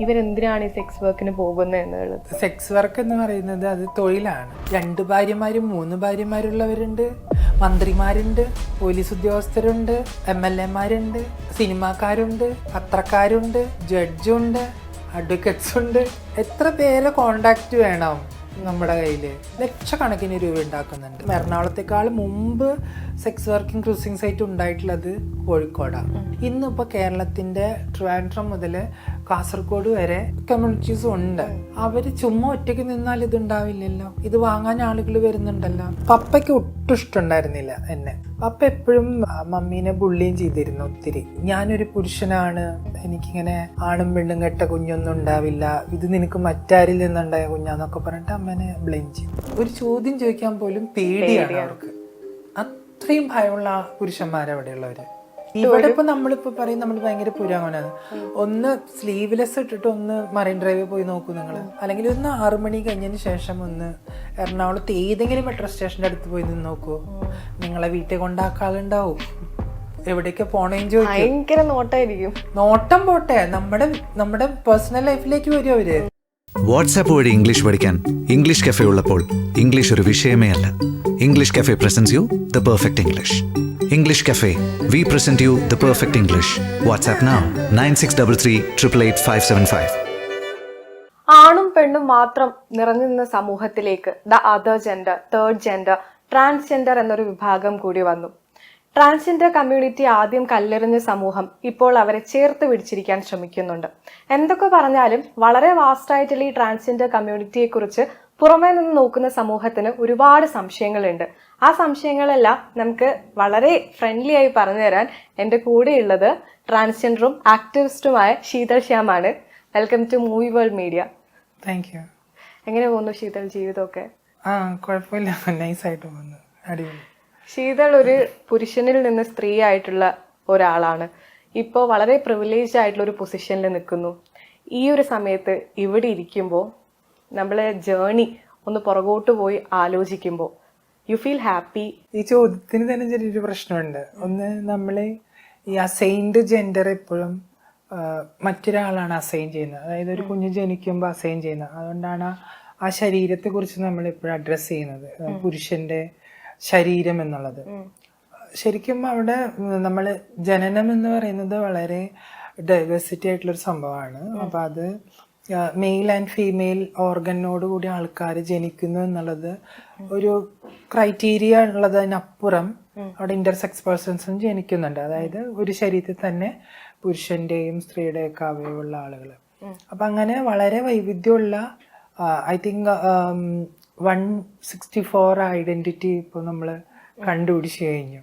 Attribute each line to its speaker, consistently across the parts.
Speaker 1: ഇവരെന്തിനാണ് ഈ സെക്സ് വർക്കിന് പോകുന്നത് എന്നുള്ളത്?
Speaker 2: സെക്സ് വർക്ക് എന്ന് പറയുന്നത് അത് തൊഴിലാണ്. 2 ഭാര്യമാരും 3 ഭാര്യമാരുള്ളവരുണ്ട്, മന്ത്രിമാരുണ്ട്, പോലീസ് ഉദ്യോഗസ്ഥരുണ്ട്, MLA മാരുണ്ട്, സിനിമാക്കാരുണ്ട്, പത്രക്കാരുണ്ട്, ജഡ്ജുണ്ട്, അഡ്വക്കേറ്റ്സ് ഉണ്ട്. എത്ര പേരെ കോണ്ടാക്ട് വേണം? നമ്മുടെ കയ്യിൽ ലക്ഷക്കണക്കിന് രൂപ ഉണ്ടാക്കുന്നുണ്ട്. എറണാകുളത്തേക്കാൾ മുമ്പ് സെക്സ് വർക്കിംഗ് ക്രൂസിംഗ് സൈറ്റ് ഉണ്ടായിട്ടുള്ളത് കോഴിക്കോടാണ്. ഇന്നിപ്പോൾ കേരളത്തിൻ്റെ ട്രിവാൻഡ്രം മുതൽ കാസർഗോഡ് വരെ കമ്മ്യൂണിറ്റീസും ഉണ്ട്. അവർ ചുമ്മാ ഒറ്റയ്ക്ക് നിന്നാൽ ഇതുണ്ടാവില്ലല്ലോ, ഇത് വാങ്ങാൻ ആളുകൾ വരുന്നുണ്ടല്ലോ. പപ്പയ്ക്ക് ഒട്ടും ഇഷ്ടമുണ്ടായിരുന്നില്ല എന്നെ. പപ്പ എപ്പോഴും മമ്മീനെ ബുള്ളിയും ചെയ്തിരുന്നു ഒത്തിരി. ഞാനൊരു പുരുഷനാണ്, എനിക്കിങ്ങനെ ആണും പെണ്ണും കെട്ട കുഞ്ഞൊന്നും ഉണ്ടാവില്ല, ഇത് നിനക്ക് മറ്റാരിൽ നിന്നുണ്ടായ കുഞ്ഞാന്നൊക്കെ പറഞ്ഞിട്ട് അമ്മേനെ ബ്ലെയിം ചെയ്യും. ഒരു ചോദ്യം ചോദിക്കാൻ പോലും പേടിയാണ് അവർക്ക്. അത്രയും ഭയമുള്ള പുരുഷന്മാരവിടെ ഉള്ളവര്. ഇവിടെ ഇപ്പൊ നമ്മളിപ്പോ പറയും നമ്മൾ ഭയങ്കര പുരാതനാണ്. ഒന്ന് സ്ലീവ്ലെസ് ഇട്ടിട്ട് ഒന്ന് മറൈൻ ഡ്രൈവിൽ പോയി നോക്കൂ നിങ്ങൾ, അല്ലെങ്കിൽ ഒന്ന് 6 മണി കഴിഞ്ഞതിന് ശേഷം ഒന്ന് എറണാകുളത്ത് ഏതെങ്കിലും മെട്രോ സ്റ്റേഷന്റെ അടുത്ത് പോയി നിന്ന് നോക്കൂ. നിങ്ങളെ വീട്ടിൽ കൊണ്ടാക്കാളുണ്ടാവും. എവിടേക്ക് പോണേന്ന് ചോദിക്കും.
Speaker 1: ഭയങ്കര നോട്ടായിരിക്കും.
Speaker 2: നോട്ടം പോട്ടെ, നമ്മുടെ പേഴ്സണൽ ലൈഫിലേക്ക് വരും അവര്.
Speaker 3: വാട്സാപ്പ് വഴി ഇംഗ്ലീഷ് പഠിക്കാൻ ഇംഗ്ലീഷ് കഫേ ഉള്ളപ്പോൾ ഇംഗ്ലീഷ് ഒരു വിഷയമേ അല്ല. English cafe presents you the perfect English. English Cafe. We present you the perfect English. WhatsApp now 9633888575.
Speaker 1: ആണും പെണ്ണും മാത്രം നിറഞ്ഞു നിന്ന സമൂഹത്തിലേക്ക് the other gender, third gender, transgender എന്നൊരു വിഭാഗം കൂടി വന്നു. ട്രാൻസ്ജെൻഡർ കമ്മ്യൂണിറ്റി ആദ്യം കല്ലെറിഞ്ഞ സമൂഹം ഇപ്പോൾ അവരെ ചേർത്ത് പിടിച്ചിരിക്കാൻ ശ്രമിക്കുന്നുണ്ട്. എന്തൊക്കെ പറഞ്ഞാലും വളരെ വാസ്റ്റായിട്ടുള്ള ഈ ട്രാൻസ്ജെൻഡർ കമ്മ്യൂണിറ്റിയെ കുറിച്ച് പുറമേ നിന്ന് നോക്കുന്ന സമൂഹത്തിന് ഒരുപാട് സംശയങ്ങളുണ്ട്. ആ സംശയങ്ങളെല്ലാം നമുക്ക് വളരെ ഫ്രണ്ട്ലി ആയി പറഞ്ഞു തരാൻ എൻ്റെ കൂടെയുള്ളത് ട്രാൻസ്ജെൻഡറും ആക്ടിവിസ്റ്റുമായ ശീതൾ ശ്യാമാണ്. Welcome to movie world media.
Speaker 2: Thank you.
Speaker 1: എങ്ങനെ പോകുന്നു ശീതൾ ജീവിതമൊക്കെ?
Speaker 2: കുഴപ്പമില്ല, നൈസായിട്ട് പോകുന്നു, അടിപൊളി.
Speaker 1: ശീതൾ ഒരു പുരുഷനിൽ നിന്ന് സ്ത്രീ ആയിട്ടുള്ള ഒരാളാണ്. ഇപ്പോൾ വളരെ പ്രിവിലേജ്ഡ് ആയിട്ടുള്ള ഒരു പൊസിഷനിൽ നിൽക്കുന്നു. ഈ ഒരു സമയത്ത് ഇവിടെ ഇരിക്കുമ്പോൾ നമ്മളെ ജേണി ഒന്ന് പുറകോട്ട് പോയി ആലോചിക്കുമ്പോൾ യു ഫീൽ ഹാപ്പി?
Speaker 2: ഈ ചോദ്യത്തിന് തന്നെ ചെറിയൊരു പ്രശ്നമുണ്ട്. ഒന്ന്, നമ്മൾ ഈ അസൈൻഡ് ജെൻഡർ എപ്പോഴും മറ്റൊരാളാണ് അസൈൻ ചെയ്യുന്നത്. അതായത് ഒരു കുഞ്ഞ് ജനിക്കുമ്പോൾ അസൈൻ ചെയ്യുന്നത്. അതുകൊണ്ടാണ് ആ ശരീരത്തെ കുറിച്ച് നമ്മൾ എപ്പോഴും അഡ്രസ്സ് ചെയ്യുന്നത്, പുരുഷന്റെ ശരീരം എന്നുള്ളത്. ശരിക്കും അവിടെ നമ്മൾ ജനനം എന്ന് പറയുന്നത് വളരെ ഡൈവേഴ്സിറ്റി ആയിട്ടുള്ളൊരു സംഭവമാണ്. അപ്പം അത് മെയിൽ ആൻഡ് ഫീമെയിൽ ഓർഗനോട് കൂടി ആൾക്കാർ ജനിക്കുന്നു എന്നുള്ളത് ഒരു ക്രൈറ്റീരിയ ഉള്ളതിനപ്പുറം അവിടെ ഇന്റർസെക്സ് പേഴ്സൺസും ജനിക്കുന്നുണ്ട്. അതായത് ഒരു ശരീരത്തിൽ തന്നെ പുരുഷന്റെയും സ്ത്രീയുടെയും ഒക്കെ അവയവമുള്ള ആളുകൾ. അപ്പം അങ്ങനെ വളരെ വൈവിധ്യമുള്ള ഐ തിങ്ക് 164 ഐഡന്റിറ്റി ഇപ്പോൾ നമ്മൾ കണ്ടുപിടിച്ച് കഴിഞ്ഞു.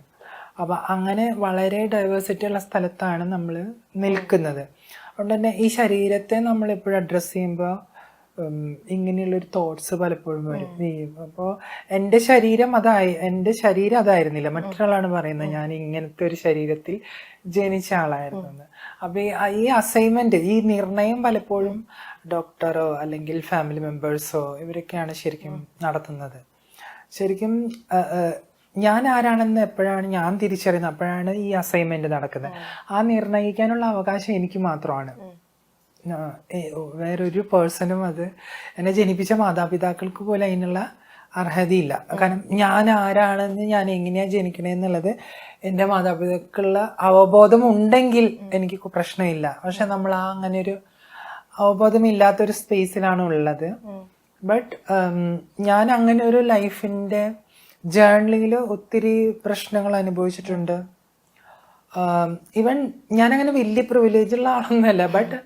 Speaker 2: അപ്പം അങ്ങനെ വളരെ ഡൈവേഴ്സിറ്റി ഉള്ള സ്ഥലത്താണ് നമ്മൾ നിൽക്കുന്നത്. അതുകൊണ്ട് തന്നെ ഈ ശരീരത്തെ നമ്മൾ എപ്പോഴും അഡ്രസ്സ് ചെയ്യുമ്പോൾ ഇങ്ങനെയുള്ളൊരു തോട്ട്സ് പലപ്പോഴും വരും. അപ്പോൾ എൻ്റെ ശരീരം അതായിരുന്നില്ല, മറ്റൊരാളാണ് പറയുന്നത് ഞാൻ ഇങ്ങനത്തെ ഒരു ശരീരത്തിൽ ജനിച്ച ആളായിരുന്നു. അപ്പോൾ ഈ അസൈൻമെന്റ്, ഈ നിർണയം പലപ്പോഴും ഡോക്ടറോ അല്ലെങ്കിൽ ഫാമിലി മെമ്പേഴ്സോ ഇവരൊക്കെയാണ് ശരിക്കും നടത്തുന്നത്. ശരിക്കും ഞാൻ ആരാണെന്ന് എപ്പോഴാണ് ഞാൻ തിരിച്ചറിയുന്നത്, അപ്പോഴാണ് ഈ അസൈൻമെന്റ് നടക്കുന്നത്. ആ നിർണയിക്കാനുള്ള അവകാശം എനിക്ക് മാത്രമാണ്. വേറൊരു പേഴ്സണും, അത് എന്നെ ജനിപ്പിച്ച മാതാപിതാക്കൾക്ക് പോലും അതിനുള്ള അർഹതയില്ല. കാരണം ഞാൻ ആരാണെന്ന്, ഞാൻ എങ്ങനെയാ ജനിക്കണേന്നുള്ളത് എൻ്റെ മാതാപിതാക്കളുടെ അവബോധം ഉണ്ടെങ്കിൽ എനിക്ക് പ്രശ്നമില്ല. പക്ഷെ നമ്മൾ അങ്ങനെ ഒരു അവബോധം ഇല്ലാത്തൊരു സ്പേസിലാണ് ഉള്ളത്. ബട്ട് ഞാൻ അങ്ങനെ ഒരു ലൈഫിൻ്റെ ജേർണിയിൽ ഒത്തിരി പ്രശ്നങ്ങൾ അനുഭവിച്ചിട്ടുണ്ട്. ഈവൻ ഞാനങ്ങനെ വലിയ പ്രിവിലേജ് ഉള്ള ആളൊന്നുമല്ല, ബട്ട്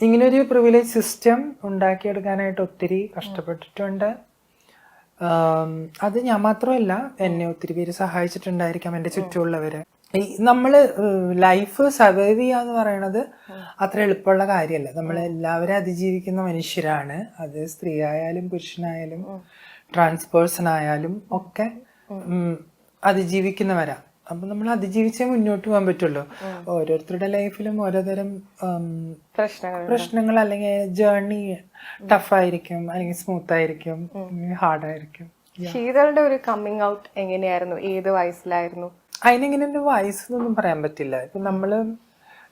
Speaker 2: ഇങ്ങനൊരു പ്രിവിലേജ് സിസ്റ്റം ഉണ്ടാക്കിയെടുക്കാനായിട്ട് ഒത്തിരി കഷ്ടപ്പെട്ടിട്ടുണ്ട്. അത് ഞാൻ മാത്രമല്ല, എന്നെ ഒത്തിരി പേര് സഹായിച്ചിട്ടുണ്ടായിരിക്കാം, എൻ്റെ ചുറ്റുമുള്ളവര്. നമ്മൾ ലൈഫ് സർവൈവ് ചെയ്യാന്ന് പറയണത് അത്ര എളുപ്പമുള്ള കാര്യമല്ല. നമ്മളെല്ലാവരും അതിജീവിക്കുന്ന മനുഷ്യരാണ്. അത് സ്ത്രീ ആയാലും പുരുഷനായാലും ട്രാൻസ് പേഴ്സൺ ആയാലും ഒക്കെ അതിജീവിക്കുന്നവരാ. അപ്പൊ നമ്മൾ അതിജീവിച്ചേ മുന്നോട്ട് പോകാൻ പറ്റുള്ളൂ. ഓരോരുത്തരുടെ ലൈഫിലും ഓരോതരം പ്രശ്നങ്ങൾ, അല്ലെങ്കിൽ ജേർണി ടഫായിരിക്കും, അല്ലെങ്കിൽ സ്മൂത്ത് ആയിരിക്കും, ഹാർഡായിരിക്കും.
Speaker 1: ശീതളുടെ ഒരു കമ്മിങ് ഔട്ട് എങ്ങനെയായിരുന്നു? ഏത് വയസ്സിലായിരുന്നു?
Speaker 2: അതിനെങ്ങനെ ഒരു വയസ്സൊന്നും പറയാൻ പറ്റില്ല. ഇപ്പൊ നമ്മള്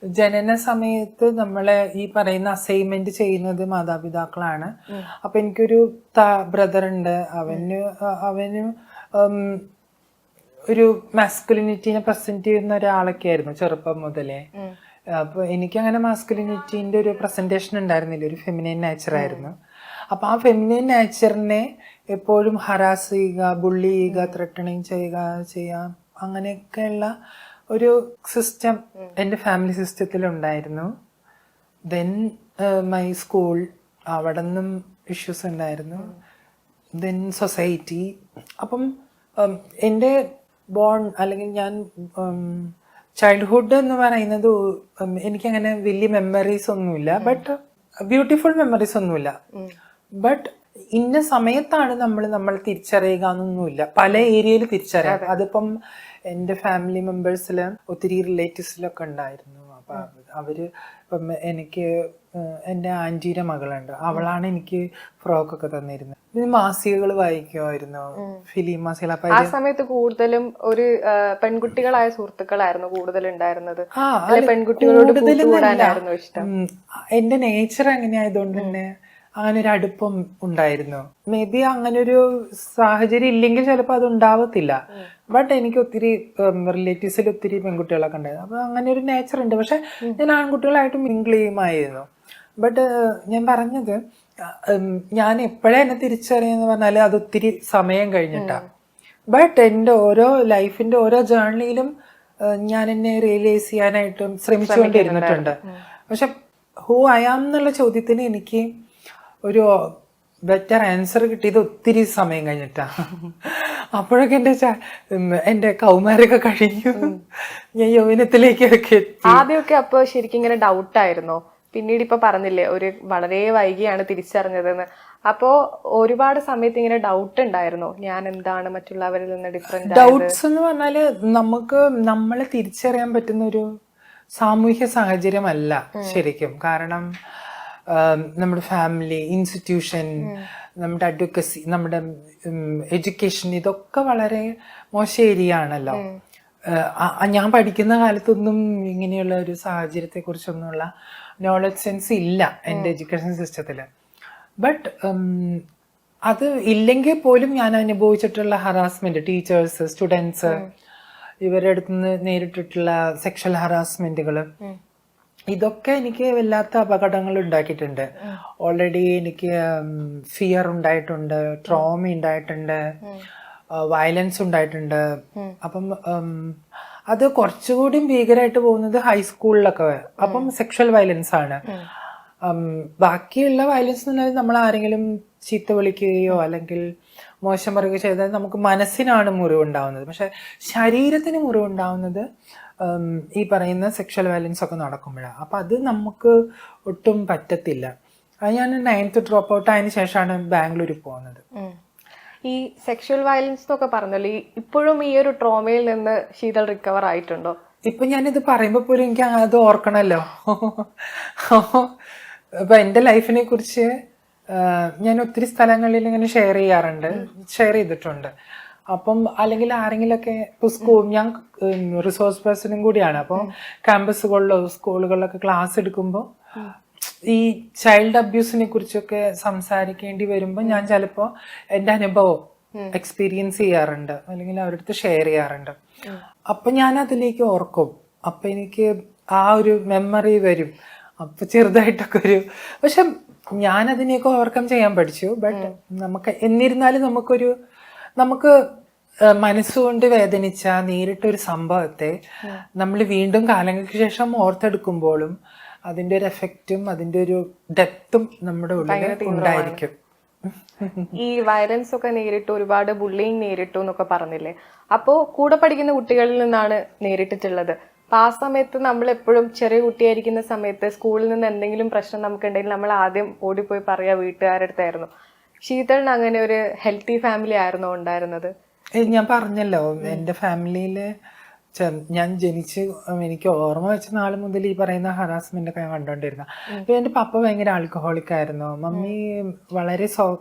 Speaker 2: ജനന സമയത്ത് നമ്മളെ ഈ പറയുന്ന അസൈൻമെന്റ് ചെയ്യുന്നത് മാതാപിതാക്കളാണ്. അപ്പൊ എനിക്കൊരു ബ്രദർ ഉണ്ട്. അവന് ഒരു മാസ്കുലിനിറ്റിനെ പ്രസന്റ് ചെയ്യുന്ന ഒരാളൊക്കെ ആയിരുന്നു ചെറുപ്പം മുതലേ. അപ്പൊ എനിക്ക് അങ്ങനെ മാസ്കുലിനിറ്റിന്റെ ഒരു പ്രസന്റേഷൻ ഉണ്ടായിരുന്നില്ല, ഒരു ഫെമിനൈൻ നേച്ചർ ആയിരുന്നു. അപ്പൊ ആ ഫെമിനൈൻ നേച്ചറിനെ എപ്പോഴും ഹറാസ് ചെയ്യുക, ബുള്ളി ചെയ്യുക, ത്രെട്ടണിങ് ചെയ്യാം അങ്ങനെയൊക്കെയുള്ള ഒരു സിസ്റ്റം എൻ്റെ ഫാമിലി സിസ്റ്റത്തിൽ ഉണ്ടായിരുന്നു. ദെൻ മൈ സ്കൂൾ, അവിടെ നിന്നും ഇഷ്യൂസ് ഉണ്ടായിരുന്നു. Then society. അപ്പം എൻ്റെ അല്ലെങ്കിൽ ഞാൻ ചൈൽഡ്ഹുഡ് എന്ന് പറയുന്നത് എനിക്കങ്ങനെ വലിയ മെമ്മറീസ് ഒന്നുമില്ല, ബട്ട് ബ്യൂട്ടിഫുൾ മെമ്മറീസ് ഒന്നുമില്ല. ബട്ട് ഇന്ന സമയത്താണ് നമ്മൾ തിരിച്ചറിയുക എന്നൊന്നുമില്ല. പല ഏരിയയിൽ തിരിച്ചറിയാം. അതിപ്പം എൻ്റെ ഫാമിലി മെമ്പേഴ്സിൽ ഒത്തിരി റിലേറ്റീവ്സിലൊക്കെ ഉണ്ടായിരുന്നു. അപ്പൊ അവര് ഇപ്പം എനിക്ക് എൻ്റെ ആൻറ്റിയുടെ മകളുണ്ട്, അവളാണ് എനിക്ക് ഫ്രോക്കൊക്കെ തന്നിരുന്നത്. മാസികകൾ വായിക്കുമായിരുന്നു, ഫിലിം മാസികൾ. അപ്പൊ
Speaker 1: ആ സമയത്ത് കൂടുതലും ഒരു പെൺകുട്ടികളായ സുഹൃത്തുക്കളായിരുന്നു കൂടുതൽ ഉണ്ടായിരുന്നത്. പെൺകുട്ടികളോട് കൂട്ടുകൂടാനായിരുന്നു ഇഷ്ടം.
Speaker 2: എന്റെ നേച്ചർ എങ്ങനെയായതുകൊണ്ട് തന്നെ അങ്ങനെ ഒരു അടുപ്പം ഉണ്ടായിരുന്നു. മേ ബി അങ്ങനെ ഒരു സാഹചര്യം ഇല്ലെങ്കിൽ ചിലപ്പോൾ അത് ഉണ്ടാവത്തില്ല. ബട്ട് എനിക്ക് ഒത്തിരി റിലേറ്റീവ്സിൽ ഒത്തിരി പെൺകുട്ടികളൊക്കെ ഉണ്ടായിരുന്നു. അപ്പൊ അങ്ങനെ ഒരു നേച്ചർ ഉണ്ട്. പക്ഷെ ഞാൻ ആൺകുട്ടികളായിട്ട് മിങ്കിൾ ചെയ്യുമായിരുന്നു. ബട്ട് ഞാൻ പറഞ്ഞത്, ഞാൻ എപ്പോഴാ എന്നെ തിരിച്ചറിയെന്ന് പറഞ്ഞാൽ അത് ഒത്തിരി സമയം കഴിഞ്ഞിട്ടാണ്. ബട്ട് എൻ്റെ ലൈഫിന്റെ ഓരോ ജേർണിയിലും ഞാൻ എന്നെ റിയലൈസ് ചെയ്യാനായിട്ടും ശ്രമിച്ചുകൊണ്ടിരുന്നിട്ടുണ്ട്. പക്ഷെ ഹൂ ഐ ആം എന്നുള്ള ചോദ്യത്തിന് എനിക്ക് ഒരു ബെറ്റർ ആൻസർ കിട്ടിയത് ഒത്തിരി സമയം കഴിഞ്ഞിട്ടാ. അപ്പോഴൊക്കെ എന്റെ കൗമാരൊക്കെ കഴിഞ്ഞു, ഞാൻ യൗവനത്തിലേക്കൊക്കെ എത്തി.
Speaker 1: ആദ്യമൊക്കെ അപ്പൊ ശരിക്കും ഇങ്ങനെ ഡൗട്ട് ആയിരുന്നോ? പിന്നീട് ഇപ്പൊ പറഞ്ഞില്ലേ ഒരു വളരെ വൈകിയാണ് തിരിച്ചറിഞ്ഞതെന്ന്. അപ്പോ ഒരുപാട് സമയത്ത് ഇങ്ങനെ ഡൗട്ട് ഉണ്ടായിരുന്നോ, ഞാൻ എന്താണ് മറ്റുള്ളവരിൽ നിന്ന് ഡിഫറെന്റ്?
Speaker 2: ഡൗട്ട്സ് എന്ന് പറഞ്ഞാല് നമ്മളെ തിരിച്ചറിയാൻ പറ്റുന്ന ഒരു സാമൂഹ്യ സാഹചര്യമല്ല ശരിക്കും. കാരണം നമ്മുടെ ഫാമിലി, ഇൻസ്റ്റിറ്റ്യൂഷൻ, നമ്മുടെ അഡ്വക്കസി, നമ്മുടെ എഡ്യൂക്കേഷൻ, ഇതൊക്കെ വളരെ മോശം ഏരിയ ആണല്ലോ. ഞാൻ പഠിക്കുന്ന കാലത്തൊന്നും ഇങ്ങനെയുള്ള ഒരു സാഹചര്യത്തെ കുറിച്ചൊന്നുമുള്ള നോളജ് സെൻസ് ഇല്ല എൻ്റെ എഡ്യൂക്കേഷൻ സിസ്റ്റത്തില്. ബട്ട് അത് ഇല്ലെങ്കിൽ പോലും ഞാൻ അനുഭവിച്ചിട്ടുള്ള ഹറാസ്മെന്റ്, ടീച്ചേഴ്സ്, സ്റ്റുഡൻസ്, ഇവരുടെ അടുത്ത് നിന്ന് നേരിട്ടിട്ടുള്ള സെക്ഷൽ ഹറാസ്മെന്റുകൾ, ഇതൊക്കെ എനിക്ക് വല്ലാത്ത അപകടങ്ങൾ ഉണ്ടാക്കിയിട്ടുണ്ട്. ഓൾറെഡി എനിക്ക് ഫിയർ ഉണ്ടായിട്ടുണ്ട്, ട്രോമ ഉണ്ടായിട്ടുണ്ട്, വയലൻസ് ഉണ്ടായിട്ടുണ്ട്. അപ്പം അത് കുറച്ചുകൂടി ഭീകരമായിട്ട് പോകുന്നത് ഹൈസ്കൂളിലൊക്കെ. അപ്പം സെക്ഷൽ വയലൻസ് ആണ്. ബാക്കിയുള്ള വയലൻസ് എന്ന് പറഞ്ഞാൽ നമ്മൾ ആരെങ്കിലും ചീത്ത വിളിക്കുകയോ അല്ലെങ്കിൽ മോശം പറയുകയോ ചെയ്താൽ നമുക്ക് മനസ്സിനാണ് മുറിവുണ്ടാവുന്നത്. പക്ഷെ ശരീരത്തിന് മുറിവുണ്ടാവുന്നത് ഈ പറയുന്ന സെക്ഷൽ വയലൻസ് ഒക്കെ നടക്കുമ്പോഴാണ്. അപ്പം അത് നമുക്ക് ഒട്ടും പറ്റത്തില്ല. അത് ഞാൻ 9th ഡ്രോപ്പ് ഔട്ട് ആയതിനു ശേഷമാണ് ബാംഗ്ലൂരിൽ പോകുന്നത്.
Speaker 1: ഈ സെക്ഷൽ വയലൻസ് എന്നൊക്കെ പറഞ്ഞല്ലോ, ഇപ്പോഴും ഈ ഒരു ട്രോമയിൽ നിന്ന് ശീതൾ റിക്കവർ ആയിട്ടുണ്ടോ?
Speaker 2: ഇപ്പൊ ഞാനിത് പറയുമ്പോൾ പോലും എനിക്ക് അത് ഓർക്കണല്ലോ. അപ്പൊ എൻ്റെ ലൈഫിനെ കുറിച്ച് ഞാൻ ഒത്തിരി സ്ഥലങ്ങളിൽ ഇങ്ങനെ ഷെയർ ചെയ്തിട്ടുണ്ട്. അപ്പം അല്ലെങ്കിൽ ആരെങ്കിലൊക്കെ ഇപ്പൊ ഞാൻ റിസോഴ്സ് പേഴ്സണും കൂടിയാണ്. അപ്പോൾ ക്യാമ്പസുകളിലോ സ്കൂളുകളിലൊക്കെ ക്ലാസ് എടുക്കുമ്പോൾ ഈ ചൈൽഡ് അബ്യൂസിനെ കുറിച്ചൊക്കെ സംസാരിക്കേണ്ടി വരുമ്പോൾ ഞാൻ ചിലപ്പോൾ എൻ്റെ അനുഭവം എക്സ്പീരിയൻസ് ചെയ്യാറുണ്ട്, അല്ലെങ്കിൽ അവരുടെ അടുത്ത് ഷെയർ ചെയ്യാറുണ്ട്. അപ്പൊ ഞാൻ അതിലേക്ക് ഓർക്കും. അപ്പൊ എനിക്ക് ആ ഒരു മെമ്മറി വരും. അപ്പൊ ചെറുതായിട്ടൊക്കെ പക്ഷെ ഞാൻ അതിനെയൊക്കെ ഓവർകം ചെയ്യാൻ പഠിച്ചു. ബട്ട് എന്നിരുന്നാലും നമുക്ക് മനസ്സുകൊണ്ട് വേദനിച്ച നേരിട്ടൊരു സംഭവത്തെ നമ്മൾ വീണ്ടും കാലങ്ങൾക്ക് ശേഷം ഓർത്തെടുക്കുമ്പോഴും അതിന്റെ ഒരു എഫക്റ്റും അതിന്റെ ഒരു ഡെപ്തും നമ്മുടെ ഉള്ളിൽ ഉണ്ടായിരിക്കും.
Speaker 1: ഈ വയലൻസ് ഒക്കെ നേരിട്ടു, ഒരുപാട് ബുള്ളിങ് നേരിട്ടു എന്നൊക്കെ പറഞ്ഞില്ലേ? അപ്പോ കൂടെ പഠിക്കുന്ന കുട്ടികളിൽ നിന്നാണ് നേരിട്ടിട്ടുള്ളത്. അപ്പൊ ആ സമയത്ത് നമ്മൾ എപ്പോഴും ചെറിയ കുട്ടിയായിരിക്കുന്ന സമയത്ത് സ്കൂളിൽ നിന്ന് എന്തെങ്കിലും പ്രശ്നം നമുക്കുണ്ടെങ്കിൽ നമ്മൾ ആദ്യം ഓടിപ്പോയി പറയാ വീട്ടുകാരുടെ അടുത്തായിരുന്നു. ശീതളിന് അങ്ങനെ ഒരു ഹെൽത്തി ഫാമിലി ആയിരുന്നോ ഉണ്ടായിരുന്നത്?
Speaker 2: ഞാൻ പറഞ്ഞല്ലോ, എൻ്റെ ഫാമിലിയില് ഞാൻ എനിക്ക് ഓർമ്മ വെച്ച നാൾ മുതൽ ഈ പറയുന്ന ഹറാസ്മെന്റ് ഒക്കെ ഞാൻ കണ്ടോണ്ടിരുന്ന. അപ്പൊ എൻ്റെ പപ്പ ഭയങ്കര ആൽക്കഹോളിക് ആയിരുന്നു. മമ്മി വളരെ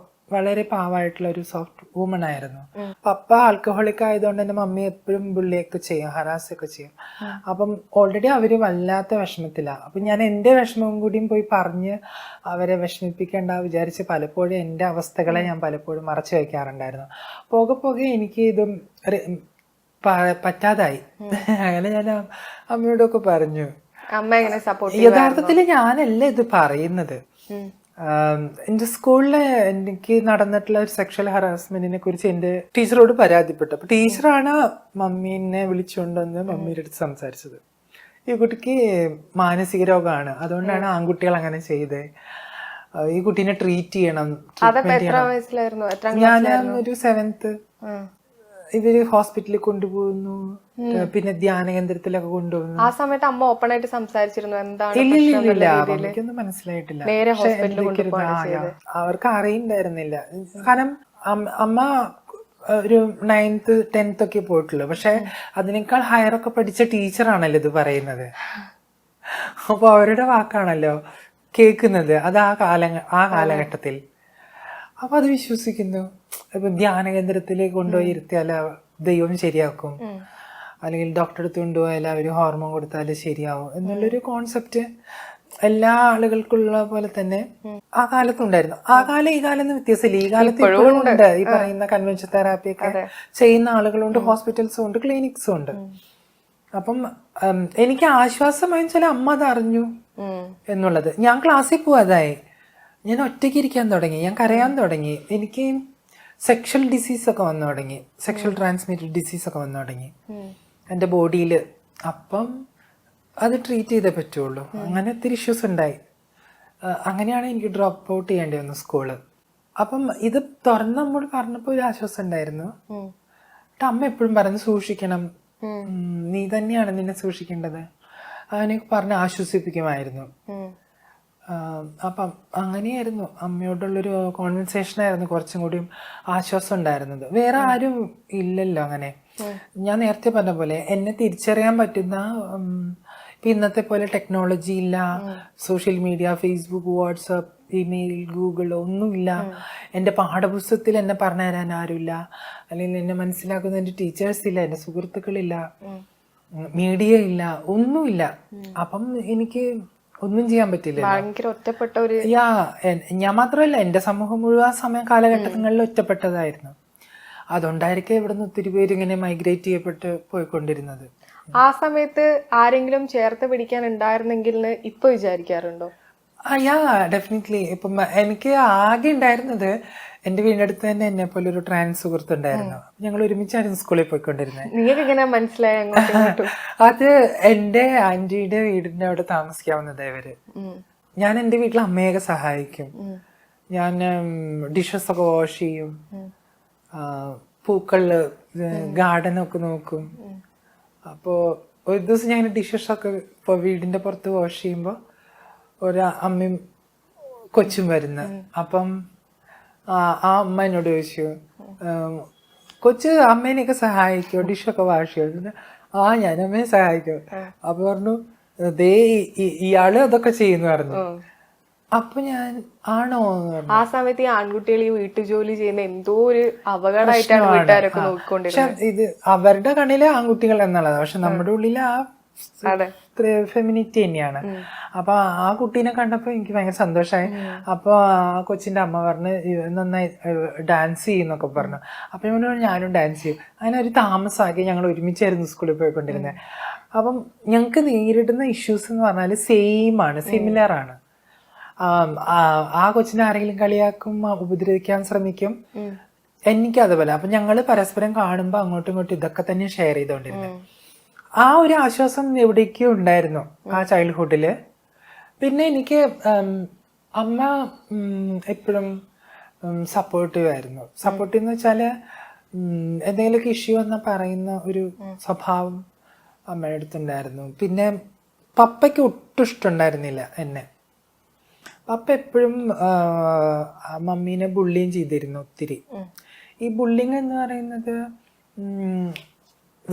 Speaker 2: വളരെ പാവമായിട്ടുള്ള ഒരു സോഫ്റ്റ് വുമൺ ആയിരുന്നു. പപ്പ ആൽക്കഹോളിക് ആയതുകൊണ്ട് തന്നെ മമ്മി എപ്പോഴും ബുള്ളിയൊക്കെ ചെയ്യും, ഹറാസൊക്കെ ചെയ്യും. അപ്പം ഓൾറെഡി അവര് വല്ലാത്ത വിഷമത്തിലാണ്. അപ്പം ഞാൻ എൻ്റെ വിഷമവും കൂടിയും പോയി പറഞ്ഞ് അവരെ വിഷമിപ്പിക്കേണ്ട വിചാരിച്ച് പലപ്പോഴും എൻ്റെ അവസ്ഥകളെ ഞാൻ പലപ്പോഴും മറച്ചു വയ്ക്കാറുണ്ടായിരുന്നു. പോകെ പോകെ എനിക്ക് ഇതും പറ്റാതായി. അങ്ങനെ ഞാൻ അമ്മയോടൊക്കെ പറഞ്ഞു.
Speaker 1: അമ്മ എങ്ങനെ സപ്പോർട്ട്?
Speaker 2: യഥാർത്ഥത്തിൽ ഞാനല്ല ഇത് പറയുന്നത്. എൻ്റെ സ്കൂളിൽ എനിക്ക് നടന്നിട്ടുള്ള ഒരു സെക്ഷൽ ഹറാസ്മെന്റിനെ കുറിച്ച് എൻ്റെ ടീച്ചറോട് പരാതിപ്പെട്ടു. അപ്പൊ ടീച്ചറാണ് മമ്മീനെ വിളിച്ചുകൊണ്ടുവന്ന് മമ്മിയുടെ അടുത്ത് സംസാരിച്ചത്. ഈ കുട്ടിക്ക് മാനസിക രോഗമാണ്, അതുകൊണ്ടാണ് ആൺകുട്ടികൾ അങ്ങനെ ചെയ്തത്, ഈ കുട്ടീനെ ട്രീറ്റ് ചെയ്യണം. ഞാൻ ഒരു 7th ഇവര് ഹോസ്പിറ്റലിൽ കൊണ്ടുപോകുന്നു, പിന്നെ ധ്യാന കേന്ദ്രത്തിലൊക്കെ കൊണ്ടുപോകുന്നു.
Speaker 1: ആ സമയത്ത് അമ്മ ഓപ്പൺ ആയിട്ട് സംസാരിച്ചിരുന്നു എന്താണ്?
Speaker 2: ഇല്ല, എനിക്കൊന്നും മനസ്സിലായിട്ടില്ല. അവർക്ക് അറിയണ്ടായിരുന്നില്ല. കാരണം അമ്മ ഒരു 9th 10th ഒക്കെ പോയിട്ടുള്ളു. പക്ഷെ അതിനേക്കാൾ ഹയർ ഒക്കെ പഠിച്ച ടീച്ചറാണല്ലോ ഇത് പറയുന്നത്. അപ്പൊ അവരുടെ വാക്കാണല്ലോ കേൾക്കുന്നത്. അത് ആ കാലഘട്ടത്തിൽ. അപ്പൊ അത് വിശ്വസിക്കുന്നു. ഇപ്പൊ ധ്യാന കേന്ദ്രത്തിലേക്ക് കൊണ്ടുപോയി ഇരുത്തിയാൽ ദൈവം ശരിയാക്കും, അല്ലെങ്കിൽ ഡോക്ടറെ അടുത്ത് കൊണ്ടുപോയാൽ അവര് ഹോർമോൺ കൊടുത്താൽ ശരിയാവും എന്നുള്ളൊരു കോൺസെപ്റ്റ് എല്ലാ ആളുകൾക്കുള്ള പോലെ തന്നെ ആ കാലത്തുണ്ടായിരുന്നു. ആ കാലം ഈ കാലം എന്ന് വ്യത്യാസമില്ല. ഈ കാലത്ത് ഇപ്പോഴും ഉണ്ട്. ഈ പറയുന്ന കൺവെൻഷൻ തെറാപ്പി ഒക്കെ ചെയ്യുന്ന ആളുകളുണ്ട്, ഹോസ്പിറ്റൽസും ഉണ്ട്, ക്ലിനിക്സും ഉണ്ട്. അപ്പം എനിക്ക് ആശ്വാസമായി വെച്ചാൽ അമ്മ അത് അറിഞ്ഞു എന്നുള്ളത്. ഞാൻ ക്ലാസ്സിൽ പോവാതായി, ഞാൻ ഒറ്റയ്ക്ക് ഇരിക്കാൻ തുടങ്ങി, ഞാൻ കരയാൻ തുടങ്ങി. എനിക്ക് സെക്ഷൽ ഡിസീസ് ഒക്കെ വന്നു തുടങ്ങി, സെക്ഷൽ ട്രാൻസ്മിറ്റഡ് ഡിസീസ് ഒക്കെ വന്നു തുടങ്ങി എൻ്റെ ബോഡിയിൽ. അപ്പം അത് ട്രീറ്റ് ചെയ്തേ പറ്റുള്ളൂ. അങ്ങനെ ഒത്തിരി ഇഷ്യൂസ് ഉണ്ടായി. അങ്ങനെയാണ് എനിക്ക് ഡ്രോപ്പ് ഔട്ട് ചെയ്യേണ്ടി വന്നു സ്കൂള്. അപ്പം ഇത് തുറന്ന് നമ്മൾ പറഞ്ഞപ്പോൾ ഒരു ആശ്വാസം ഉണ്ടായിരുന്നു. അമ്മ എപ്പോഴും പറഞ്ഞു സൂക്ഷിക്കണം, നീ തന്നെയാണ് നിന്നെ സൂക്ഷിക്കേണ്ടത്, അങ്ങനെയൊക്കെ പറഞ്ഞ് ആശ്വസിപ്പിക്കുമായിരുന്നു. അപ്പം അങ്ങനെയായിരുന്നു അമ്മയോടുള്ളൊരു കോൺവെർസേഷനായിരുന്നു കുറച്ചും കൂടിയും ആശ്വാസം ഉണ്ടായിരുന്നത്. വേറെ ആരും ഇല്ലല്ലോ അങ്ങനെ. ഞാൻ നേരത്തെ പറഞ്ഞ പോലെ എന്നെ തിരിച്ചറിയാൻ പറ്റുന്ന, ഇപ്പൊ ഇന്നത്തെ പോലെ ടെക്നോളജി ഇല്ല, social media, Facebook, WhatsApp, email, Google ഒന്നുമില്ല. എൻ്റെ പാഠപുസ്തകത്തിൽ എന്നെ പറഞ്ഞു തരാൻ ആരുമില്ല, അല്ലെങ്കിൽ എന്നെ മനസ്സിലാക്കുന്ന എൻ്റെ ടീച്ചേഴ്സ് ഇല്ല, എൻ്റെ സുഹൃത്തുക്കളില്ല, മീഡിയ ഇല്ല, ഒന്നുമില്ല. അപ്പം എനിക്ക് ഒന്നും ചെയ്യാൻ പറ്റില്ല.
Speaker 1: ഭയങ്കര ഒറ്റപ്പെട്ട ഒരു
Speaker 2: ഞാൻ മാത്രമല്ല, എന്റെ സമൂഹം മുഴുവൻ സമയം കാലഘട്ടങ്ങളിൽ ഒറ്റപ്പെട്ടതായിരുന്നു. അതുകൊണ്ടായിരിക്കും ഇവിടുന്ന് ഒത്തിരി പേര് ഇങ്ങനെ മൈഗ്രേറ്റ് ചെയ്യപ്പെട്ട് പോയിക്കൊണ്ടിരുന്നത്.
Speaker 1: ആ സമയത്ത് ആരെങ്കിലും ചേർത്ത് പിടിക്കാൻ ഉണ്ടായിരുന്നെങ്കിൽ ഇപ്പൊ വിചാരിക്കാറുണ്ടോ?
Speaker 2: ഡെഫിനറ്റ്ലി. ഇപ്പം എനിക്ക് ആകെ ഉണ്ടായിരുന്നത് എന്റെ വീടിനടുത്ത് തന്നെ എന്നെ പോലെ ഒരു ട്രാൻസ് സുഹൃത്ത് ഉണ്ടായിരുന്നു. ഞങ്ങൾ ഒരുമിച്ചായിരുന്നു സ്കൂളിൽ പോയിക്കൊണ്ടിരുന്നത്.
Speaker 1: നിങ്ങൾക്ക് എങ്ങനെ മനസ്സിലായ?
Speaker 2: അത് എന്റെ ആന്റിയുടെ വീടിന്റെ അവിടെ താമസിക്കാവുന്നത് ഇവര്. ഞാൻ എന്റെ വീട്ടിൽ അമ്മയൊക്കെ സഹായിക്കും. ഞാൻ ഡിഷസ് ഒക്കെ വാഷ് ചെയ്യും, പൂക്കള് ഗാർഡനൊക്കെ നോക്കും. അപ്പോ ഒരു ദിവസം ഞാൻ ഡിഷസ് ഒക്കെ ഇപ്പൊ വീടിന്റെ പുറത്ത് വാഷ് ചെയ്യുമ്പോ ഒരു അമ്മയും കൊച്ചും വരുന്ന. അപ്പം ആ അമ്മ എന്നോട് ചോദിച്ചു, കൊച്ച് അമ്മേനെയൊക്കെ സഹായിക്കോ, ഡിഷൊക്കെ വാഷ് ചെയ്യോ? ഞാൻ അമ്മയെ സഹായിക്കോ. അപ്പൊ പറഞ്ഞു, ദേ ഇയാള് അതൊക്കെ ചെയ്യുന്നു പറഞ്ഞു. അപ്പൊ ഞാൻ ആണോ എന്ന് പറഞ്ഞു.
Speaker 1: ആ സമയത്ത് ഈ ആൺകുട്ടികൾ ഈ വീട്ടുജോലി ചെയ്യുന്ന എന്തോ ഒരു അപകടമായിട്ടാണ് വീട്ടുകാരൊക്കെ നോക്കിക്കൊണ്ടിരുന്നത്.
Speaker 2: ഇത് അവരുടെ കണ്ണിലെ ആൺകുട്ടികൾ എന്നുള്ളത്, പക്ഷെ നമ്മുടെ ഉള്ളിലെ ആ ഫെമിനിറ്റി തന്നെയാണ്. അപ്പൊ ആ കുട്ടീനെ കണ്ടപ്പോ എനിക്ക് ഭയങ്കര സന്തോഷമായി. അപ്പൊ ആ കൊച്ചിന്റെ അമ്മ പറഞ്ഞ് നന്നായി ഡാൻസ് ചെയ്യുന്നൊക്കെ പറഞ്ഞു. അപ്പൊ ഞാനും ഡാൻസ് ചെയ്യും. അങ്ങനെ ഒരു താമസമാക്കി ഞങ്ങൾ ഒരുമിച്ചായിരുന്നു സ്കൂളിൽ പോയിക്കൊണ്ടിരുന്നത്. അപ്പം ഞങ്ങൾക്ക് നേരിടുന്ന ഇഷ്യൂസ് എന്ന് പറഞ്ഞാൽ സെയിം ആണ്, സിമിലർ ആണ്. ആ കൊച്ചിനെ ആരെങ്കിലും കളിയാക്കും, ഉപദ്രവിക്കാൻ ശ്രമിക്കും, എനിക്ക് അതുപോലെ. അപ്പൊ ഞങ്ങള് പരസ്പരം കാണുമ്പോ അങ്ങോട്ടും ഇങ്ങോട്ടും ഇതൊക്കെ തന്നെ ഷെയർ ചെയ്തോണ്ടിരുന്നത്. ആ ഒരു ആശ്വാസം എവിടേക്കും ഉണ്ടായിരുന്നു ആ ചൈൽഡ്ഹുഡില്. പിന്നെ എനിക്ക് അമ്മ എപ്പോഴും സപ്പോർട്ടീവ് ആയിരുന്നു. സപ്പോർട്ടീവ് എന്ന് വെച്ചാല് എന്തെങ്കിലുമൊക്കെ ഇഷ്യൂ വന്നാൽ പറയുന്ന ഒരു സ്വഭാവം അമ്മയുടെ അടുത്തുണ്ടായിരുന്നു. പിന്നെ പപ്പയ്ക്ക് ഒട്ടും ഇഷ്ടമുണ്ടായിരുന്നില്ല എന്നെ. പപ്പ എപ്പോഴും മമ്മീനെ ബുള്ളിയും ചെയ്തിരുന്നു ഒത്തിരി. ഈ ബുള്ളിങ് എന്ന് പറയുന്നത്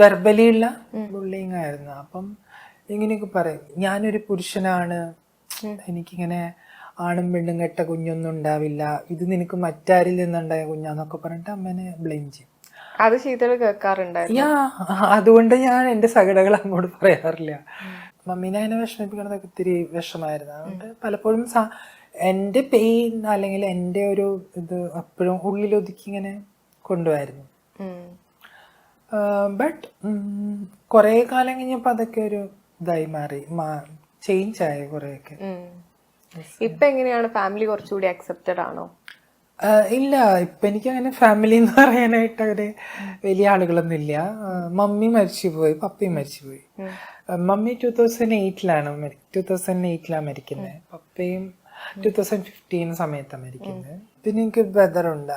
Speaker 2: വെർബലിയുള്ള ബുള്ളിങ് ആയിരുന്നു. അപ്പം ഇങ്ങനെയൊക്കെ പറയും, ഞാനൊരു പുരുഷനാണ്, എനിക്കിങ്ങനെ ആണും പെണ്ണും കെട്ട കുഞ്ഞൊന്നും ഉണ്ടാവില്ല, ഇത് നിനക്ക് മറ്റാരിൽ നിന്നുണ്ടായ കുഞ്ഞാന്നൊക്കെ പറഞ്ഞിട്ട് അമ്മേനെ ബ്ലെയിം ചെയ്യും.
Speaker 1: അത് ശീതൾ കേൾക്കാറുണ്ടായിരുന്നു.
Speaker 2: അതുകൊണ്ട് ഞാൻ എൻ്റെ സകടകൾ അങ്ങോട്ട് പറയാറില്ല. മമ്മീനെ അതിനെ വിഷമിപ്പിക്കണതൊക്കെ ഒത്തിരി വിഷമായിരുന്നു. അതുകൊണ്ട് പലപ്പോഴും എൻ്റെ പെയിൻ അല്ലെങ്കിൽ എൻ്റെ ഒരു ഇത് എപ്പോഴും ഉള്ളിലൊതുക്കി ഇങ്ങനെ കൊണ്ടുപോയിരുന്നു. ബട്ട് കുറേ കാലം കഴിഞ്ഞപ്പോൾ അതൊക്കെ ഒരു ഇതായി മാറി, ചേഞ്ച് ആയി കുറേയൊക്കെ.
Speaker 1: ഇപ്പൊ എങ്ങനെയാണ്? ഫാമിലി കുറച്ചുകൂടി അക്സെപ്റ്റഡ് ആണോ?
Speaker 2: ഇല്ല, ഇപ്പൊ എനിക്ക് അങ്ങനെ ഫാമിലി എന്ന് പറയാനായിട്ട് അവര് വലിയ ആളുകളൊന്നും ഇല്ല. മമ്മി മരിച്ചുപോയി, പപ്പയും മരിച്ചുപോയി. മമ്മി 2008ലാണ് മരിക്കുന്നത്, പപ്പയും 2015 സമയത്താണ് മരിക്കുന്നത്. പിന്നെ എനിക്ക് ബ്രദറുണ്ട്.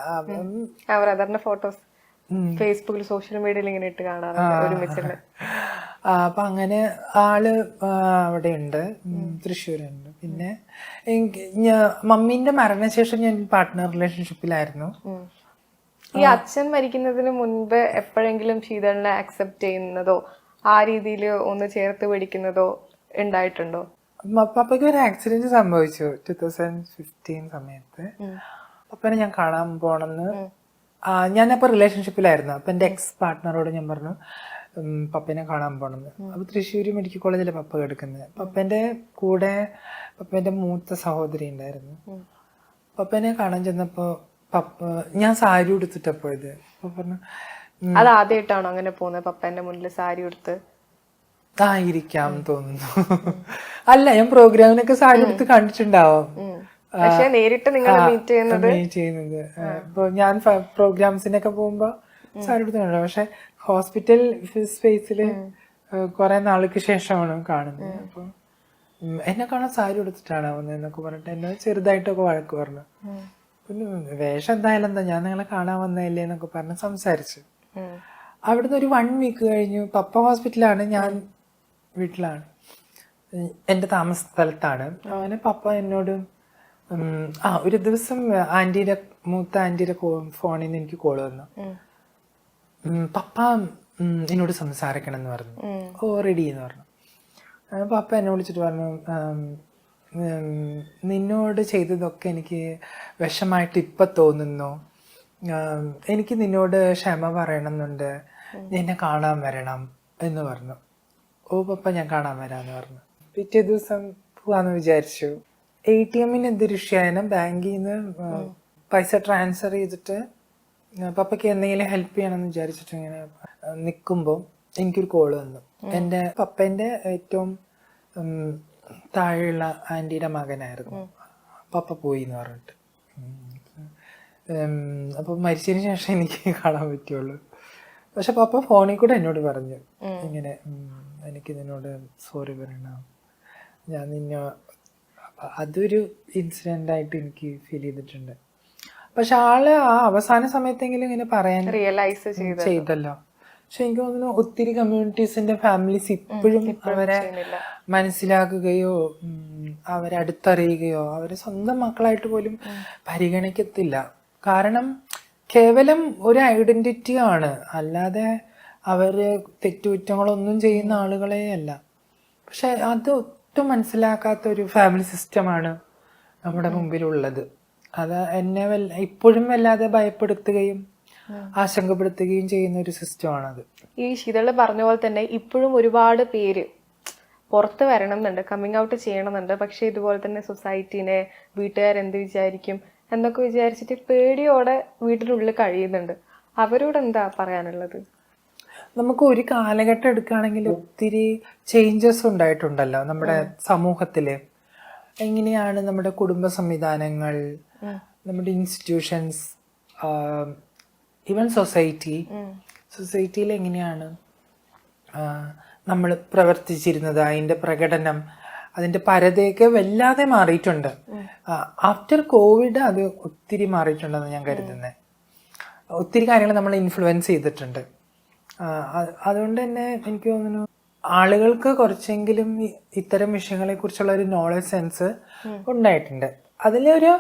Speaker 1: ബ്രദറിന്റെ ഫോട്ടോസ് ഫേസ്ബുക്കിൽ സോഷ്യൽ മീഡിയയിൽ ഇങ്ങനെ ഇട്ട് കാണാറുണ്ട് ഒരുമിച്ചുള്ള.
Speaker 2: അപ്പൊ അങ്ങനെ ആള് അവിടെയുണ്ട്, തൃശ്ശൂരുണ്ട്. പിന്നെ മമ്മീന്റെ മരണശേഷം ഞാൻ പാർട്ട്ണർ റിലേഷൻഷിപ്പിലായിരുന്നു.
Speaker 1: ഈ അച്ഛൻ മരിക്കുന്നതിന് മുൻപ് എപ്പോഴെങ്കിലും ശീതളിനെ അക്സെപ്റ്റ് ചെയ്യുന്നതോ ആ രീതിയിൽ ഒന്ന് ചേർത്ത് പിടിക്കുന്നതോ ഉണ്ടായിട്ടുണ്ടോ?
Speaker 2: പപ്പയ്ക്ക് ഒരു ആക്സിഡന്റ് സംഭവിച്ചു 2015 സമയത്ത്. പപ്പനെ ഞാൻ കാണാൻ പോണെന്ന്, ഞാനപ്പോ റിലേഷൻഷിപ്പിലായിരുന്നു. അപ്പൊ എന്റെ എക്സ് പാർട്ട്ണറോട് ഞാൻ പറഞ്ഞു പപ്പനെ കാണാൻ പോണെന്ന്. അപ്പൊ തൃശ്ശൂർ മെഡിക്കൽ കോളേജിലെ പപ്പ കിടക്കുന്നത്. പപ്പന്റെ കൂടെ പപ്പന്റെ മൂത്ത സഹോദരി ഉണ്ടായിരുന്നു. പപ്പനെ കാണാൻ ചെന്നപ്പോ ഞാൻ സാരി ഉടുത്തിട്ടാ പോയത്. പപ്പ പറഞ്ഞു
Speaker 1: അത് ആദ്യമായിട്ടാണോ അങ്ങനെ പോകുന്നത്, പപ്പന്റെ മുന്നിൽ സാരി ഉടുത്ത്?
Speaker 2: ആയിരിക്കാം തോന്നുന്നു. അല്ല, ഞാൻ പ്രോഗ്രാമിനൊക്കെ സാരി ഉടുത്ത് കണ്ടിട്ടുണ്ടാവും.
Speaker 1: പക്ഷെ നേരിട്ട് നിങ്ങൾ മീറ്റ്
Speaker 2: ചെയ്യുന്നത് ഇപ്പൊ ഞാൻ പ്രോഗ്രാംസിനൊക്കെ പോകുമ്പോ സാരി ഉടുത്തിട്ടുണ്ടാവും. പക്ഷെ ഹോസ്പിറ്റൽ സ്പേസില് കുറെ നാൾക്ക് ശേഷമാണ് കാണുന്നത്. അപ്പൊ എന്നെ കാണാൻ സാരി ഉടുത്തിട്ടാണ് വന്നതെന്നൊക്കെ പറഞ്ഞിട്ട് എന്നെ ചെറുതായിട്ടൊക്കെ വഴക്ക് പറഞ്ഞു. പിന്നെ വേഷം എന്തായാലും എന്താ, ഞാൻ നിങ്ങളെ കാണാൻ വന്നതല്ലേ എന്നൊക്കെ പറഞ്ഞ് സംസാരിച്ചു. അവിടുന്ന് ഒരു 1 വീക്ക് കഴിഞ്ഞു. പപ്പ ഹോസ്പിറ്റലാണ്, ഞാൻ വീട്ടിലാണ്, എൻ്റെ താമസ സ്ഥലത്താണ്. അങ്ങനെ പപ്പ എന്നോട് ഒരു ദിവസം മൂത്ത ആന്റിയുടെ ഫോണിൽ നിന്ന് എനിക്ക് കോള് വന്നു. പപ്പ എന്നോട് സംസാരിക്കണം എന്ന് പറഞ്ഞു. ഓ റെഡി എന്ന് പറഞ്ഞു. പപ്പ എന്നെ വിളിച്ചിട്ട് പറഞ്ഞു, നിന്നോട് ചെയ്തതൊക്കെ എനിക്ക് വിഷമായിട്ട് ഇപ്പം തോന്നുന്നു, എനിക്ക് നിന്നോട് ക്ഷമ പറയണമെന്നുണ്ട്, നിന്നെ കാണാൻ വരണം എന്ന് പറഞ്ഞു. ഓ പപ്പ ഞാൻ കാണാൻ വരാമെന്ന് പറഞ്ഞു. പിറ്റേ ദിവസം പോവാന്ന് വിചാരിച്ചു. ATM എന്തൊരു വിഷയം, ബാങ്കിൽ നിന്ന് പൈസ ട്രാൻസ്ഫർ ചെയ്തിട്ട് പപ്പയ്ക്ക് എന്തെങ്കിലും ഹെൽപ്പ് ചെയ്യണമെന്ന് വിചാരിച്ചിട്ട് ഇങ്ങനെ നിൽക്കുമ്പോൾ എനിക്കൊരു കോള് വന്നു. എൻ്റെ പപ്പേൻ്റെ ഏറ്റവും താഴെയുള്ള ആൻറ്റിയുടെ മകനായിരുന്നു. പപ്പ പോയി എന്ന് പറഞ്ഞിട്ട്. അപ്പോൾ മരിച്ചതിന് ശേഷം എനിക്ക് കാണാൻ പറ്റുള്ളൂ. പക്ഷെ പപ്പ ഫോണിൽ കൂടെ എന്നോട് പറഞ്ഞു ഇങ്ങനെ, എനിക്ക് നിന്നോട് സോറി പറയണം, ഞാൻ നിന്നെ. അതൊരു ഇൻസിഡന്റ് ആയിട്ട് എനിക്ക് ഫീൽ ചെയ്തിട്ടുണ്ട്. പക്ഷെ ആള് ആ അവസാന സമയത്തെങ്കിലും ഇങ്ങനെ പറയാൻ
Speaker 1: റിയലൈസ്
Speaker 2: ചെയ്തല്ലോ. പക്ഷെ എനിക്ക് തോന്നുന്നു ഒത്തിരി കമ്മ്യൂണിറ്റീസിന്റെ ഫാമിലീസ് ഇപ്പോഴും അവരെ മനസ്സിലാക്കുകയോ അവരെ അടുത്തറിയുകയോ അവരെ സ്വന്തം മക്കളായിട്ട് പോലും പരിഗണിക്കത്തില്ല. കാരണം കേവലം ഒരു ഐഡന്റിറ്റി ആണ്, അല്ലാതെ അവര് തെറ്റുകുറ്റങ്ങളൊന്നും ചെയ്യുന്ന ആളുകളെ അല്ല. പക്ഷെ അത് ഒട്ടും മനസ്സിലാക്കാത്ത ഒരു ഫാമിലി സിസ്റ്റമാണ് നമ്മുടെ മുമ്പിലുള്ളത്. അത് എന്നെ ഇപ്പോഴും വല്ലാതെ ഭയപ്പെടുത്തുകയും ആശങ്കപ്പെടുത്തുകയും ചെയ്യുന്ന ഒരു സിസ്റ്റമാണത്.
Speaker 1: ഈ ശീതള് പറഞ്ഞ പോലെ തന്നെ ഇപ്പോഴും ഒരുപാട് പേര് പുറത്ത് വരണം എന്നുണ്ട്, കമ്മിങ് ഔട്ട് ചെയ്യണമെന്നുണ്ട്. പക്ഷെ ഇതുപോലെ തന്നെ സൊസൈറ്റീനെ, വീട്ടുകാരെന്ത് വിചാരിക്കും എന്നൊക്കെ വിചാരിച്ചിട്ട് പേടിയോടെ വീട്ടിനുള്ളിൽ കഴിയുന്നുണ്ട്. അവരോട് എന്താ പറയാനുള്ളത്?
Speaker 2: നമുക്ക് ഒരു കാലഘട്ടം എടുക്കുകയാണെങ്കിൽ ഒത്തിരി ചേഞ്ചസ് ഉണ്ടായിട്ടുണ്ടല്ലോ നമ്മുടെ സമൂഹത്തില്. എങ്ങനെയാണ് നമ്മുടെ കുടുംബ സംവിധാനങ്ങൾ, നമ്മുടെ ഇൻസ്റ്റിറ്റ്യൂഷൻസ്, ഈവൻ സൊസൈറ്റിയിൽ എങ്ങനെയാണ് നമ്മൾ പ്രവർത്തിച്ചിരുന്നത്, അതിൻ്റെ പ്രകടനം, അതിൻ്റെ പരതയൊക്കെ വല്ലാതെ മാറിയിട്ടുണ്ട്. ആഫ്റ്റർ കോവിഡ് അത് ഒത്തിരി മാറിയിട്ടുണ്ടെന്ന് ഞാൻ കരുതുന്നത്. ഒത്തിരി കാര്യങ്ങൾ നമ്മൾ ഇൻഫ്ലുവൻസ് ചെയ്തിട്ടുണ്ട്. അതുകൊണ്ട് തന്നെ എനിക്ക് തോന്നുന്നു ആളുകൾക്ക് കുറച്ചെങ്കിലും ഇത്തരം വിഷയങ്ങളെ കുറിച്ചുള്ള ഒരു നോളജ് സെൻസ് ഉണ്ടായിട്ടുണ്ട്. അതിലൊരു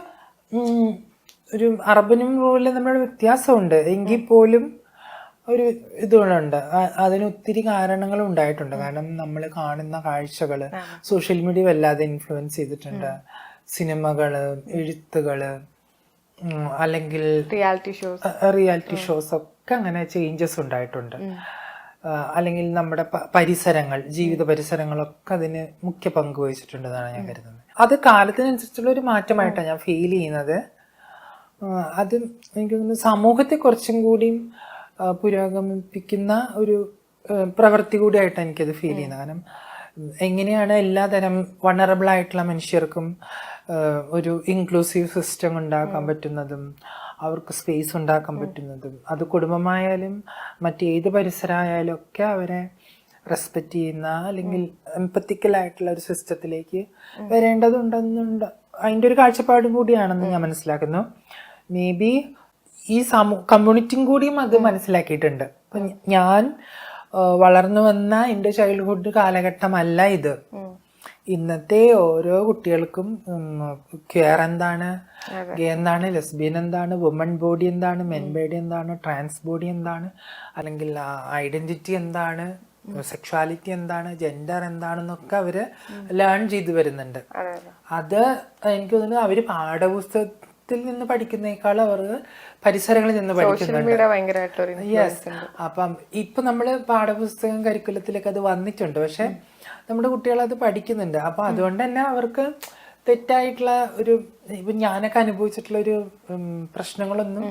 Speaker 2: ഒരു അർബനും റൂറലും തമ്മിലുള്ള വ്യത്യാസമുണ്ട്. എങ്കിൽ പോലും ഒരു ഇതുകളുണ്ട്. അതിന് ഒത്തിരി കാരണങ്ങൾ ഉണ്ടായിട്ടുണ്ട്. കാരണം നമ്മൾ കാണുന്ന കാഴ്ചകൾ സോഷ്യൽ മീഡിയ വല്ലാതെ ഇൻഫ്ലുവൻസ് ചെയ്തിട്ടുണ്ട്. സിനിമകള്, എഴുത്തുകള്, അല്ലെങ്കിൽ റിയാലിറ്റി ഷോസ് ഒക്കെ അങ്ങനെ ചേഞ്ചസ് ഉണ്ടായിട്ടുണ്ട്. അല്ലെങ്കിൽ നമ്മുടെ പരിസരങ്ങൾ, ജീവിത പരിസരങ്ങളൊക്കെ അതിന് മുഖ്യ പങ്ക് വഹിച്ചിട്ടുണ്ടെന്നാണ് ഞാൻ കരുതുന്നത്. അത് കാലത്തിനനുസരിച്ചുള്ള ഒരു മാറ്റമായിട്ടാണ് ഞാൻ ഫീൽ ചെയ്യുന്നത്. അത് എനിക്ക് തോന്നുന്നു സമൂഹത്തെ കുറച്ചും കൂടിയും പുരോഗമിപ്പിക്കുന്ന ഒരു പ്രവൃത്തി കൂടിയായിട്ടാണ് എനിക്കത് ഫീൽ ചെയ്യുന്നത്. കാരണം എങ്ങനെയാണ് എല്ലാതരം വൾനറബിൾ ആയിട്ടുള്ള മനുഷ്യർക്കും ഒരു ഇൻക്ലൂസീവ് സിസ്റ്റം ഉണ്ടാക്കാൻ പറ്റുന്നതും അവർക്ക് സ്പേസ് ഉണ്ടാക്കാൻ പറ്റുന്നതും, അത് കുടുംബമായാലും മറ്റേത് പരിസരമായാലും ഒക്കെ അവരെ റെസ്പെക്റ്റ് ചെയ്യുന്ന അല്ലെങ്കിൽ എംപത്തിക്കലായിട്ടുള്ള ഒരു സിസ്റ്റത്തിലേക്ക് വരേണ്ടതുണ്ടെന്നുണ്ട്. അതിൻ്റെ ഒരു കാഴ്ചപ്പാടും കൂടിയാണെന്ന് ഞാൻ മനസ്സിലാക്കുന്നു. മേ ബി ഈ കമ്മ്യൂണിറ്റിയും കൂടിയും അത് മനസ്സിലാക്കിയിട്ടുണ്ട്. അപ്പം ഞാൻ വളർന്നു വന്ന എൻ്റെ ചൈൽഡ്ഹുഡ് കാലഘട്ടമല്ല ഇത്. ഇന്നത്തെ ഓരോ കുട്ടികൾക്കും ക്വയർ എന്താണ്, ഗേ എന്താണ്, ലെസ്ബിയൻ എന്താണ്, വുമൺ ബോഡി എന്താണ്, മെൻ ബോഡി എന്താണ്, ട്രാൻസ് ബോഡി എന്താണ്, അല്ലെങ്കിൽ ഐഡന്റിറ്റി എന്താണ്, സെക്ഷുവാലിറ്റി എന്താണ്, ജെൻഡർ എന്താണെന്നൊക്കെ അവര് ലേൺ ചെയ്തു വരുന്നുണ്ട്. അത് എനിക്ക് തോന്നുന്നു അവര് പാഠപുസ്തകത്തിൽ നിന്ന് പഠിക്കുന്നേക്കാൾ അവർ പരിസരങ്ങളിൽ നിന്ന് പഠിക്കുന്നുണ്ട്. യെസ്. അപ്പം ഇപ്പൊ നമ്മള് പാഠപുസ്തകം കരിക്കുലത്തിലൊക്കെ അത് വന്നിട്ടുണ്ട്. പക്ഷെ നമ്മുടെ കുട്ടികൾ അത് പഠിക്കുന്നുണ്ട്. അപ്പൊ അതുകൊണ്ട് തന്നെ അവർക്ക് തെറ്റായിട്ടുള്ള ഒരു, ഇപ്പൊ ഞാനൊക്കെ അനുഭവിച്ചിട്ടുള്ള ഒരു പ്രശ്നങ്ങളൊന്നും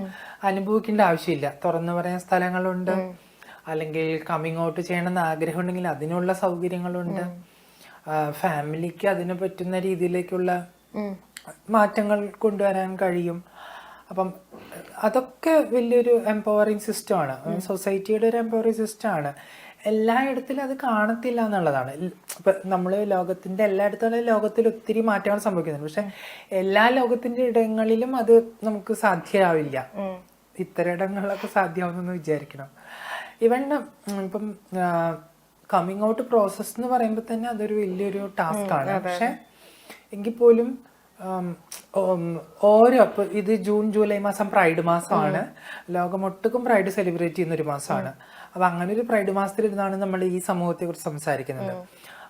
Speaker 2: അനുഭവിക്കേണ്ട ആവശ്യമില്ല. തുറന്നു പറയാൻ സ്ഥലങ്ങളുണ്ട്, അല്ലെങ്കിൽ കമ്മിങ് ഔട്ട് ചെയ്യണമെന്ന് ആഗ്രഹം ഉണ്ടെങ്കിൽ അതിനുള്ള സൗകര്യങ്ങളുണ്ട്, ഫാമിലിക്ക് അതിന് പറ്റുന്ന രീതിയിലേക്കുള്ള മാറ്റങ്ങൾ കൊണ്ടുവരാൻ കഴിയും. അപ്പം അതൊക്കെ വലിയൊരു എംപവറിങ് സിസ്റ്റമാണ്, സൊസൈറ്റിയുടെ ഒരു എംപവറിങ് സിസ്റ്റമാണ്. എല്ലായിടത്തിലും അത് കാണത്തില്ല എന്നുള്ളതാണ്. ഇപ്പം നമ്മൾ ലോകത്തിൻ്റെ എല്ലായിടത്തും ലോകത്തിൽ ഒത്തിരി മാറ്റങ്ങൾ സംഭവിക്കുന്നുണ്ട്. പക്ഷെ എല്ലാ ലോകത്തിൻ്റെ ഇടങ്ങളിലും അത് നമുക്ക് സാധ്യമാവില്ല. ഇത്തരം ഇടങ്ങളിലൊക്കെ സാധ്യമാവുമെന്ന് വിചാരിക്കണം. ഇവൻ ഇപ്പം കമ്മിങ് ഔട്ട് പ്രോസസ് എന്ന് പറയുമ്പോൾ തന്നെ അതൊരു വലിയൊരു ടാസ്ക് ആണ്. പക്ഷെ എങ്കിൽ പോലും ഇപ്പൊ ഇത് ജൂൺ ജൂലൈ മാസം പ്രൈഡ് മാസമാണ്. ലോകമൊട്ടുക്കും പ്രൈഡ് സെലിബ്രേറ്റ് ചെയ്യുന്ന ഒരു മാസമാണ്. അപ്പൊ അങ്ങനെ ഒരു പ്രൈഡ് മാസത്തിലിരുന്നാണ് നമ്മൾ ഈ സമൂഹത്തെ കുറിച്ച് സംസാരിക്കുന്നത്.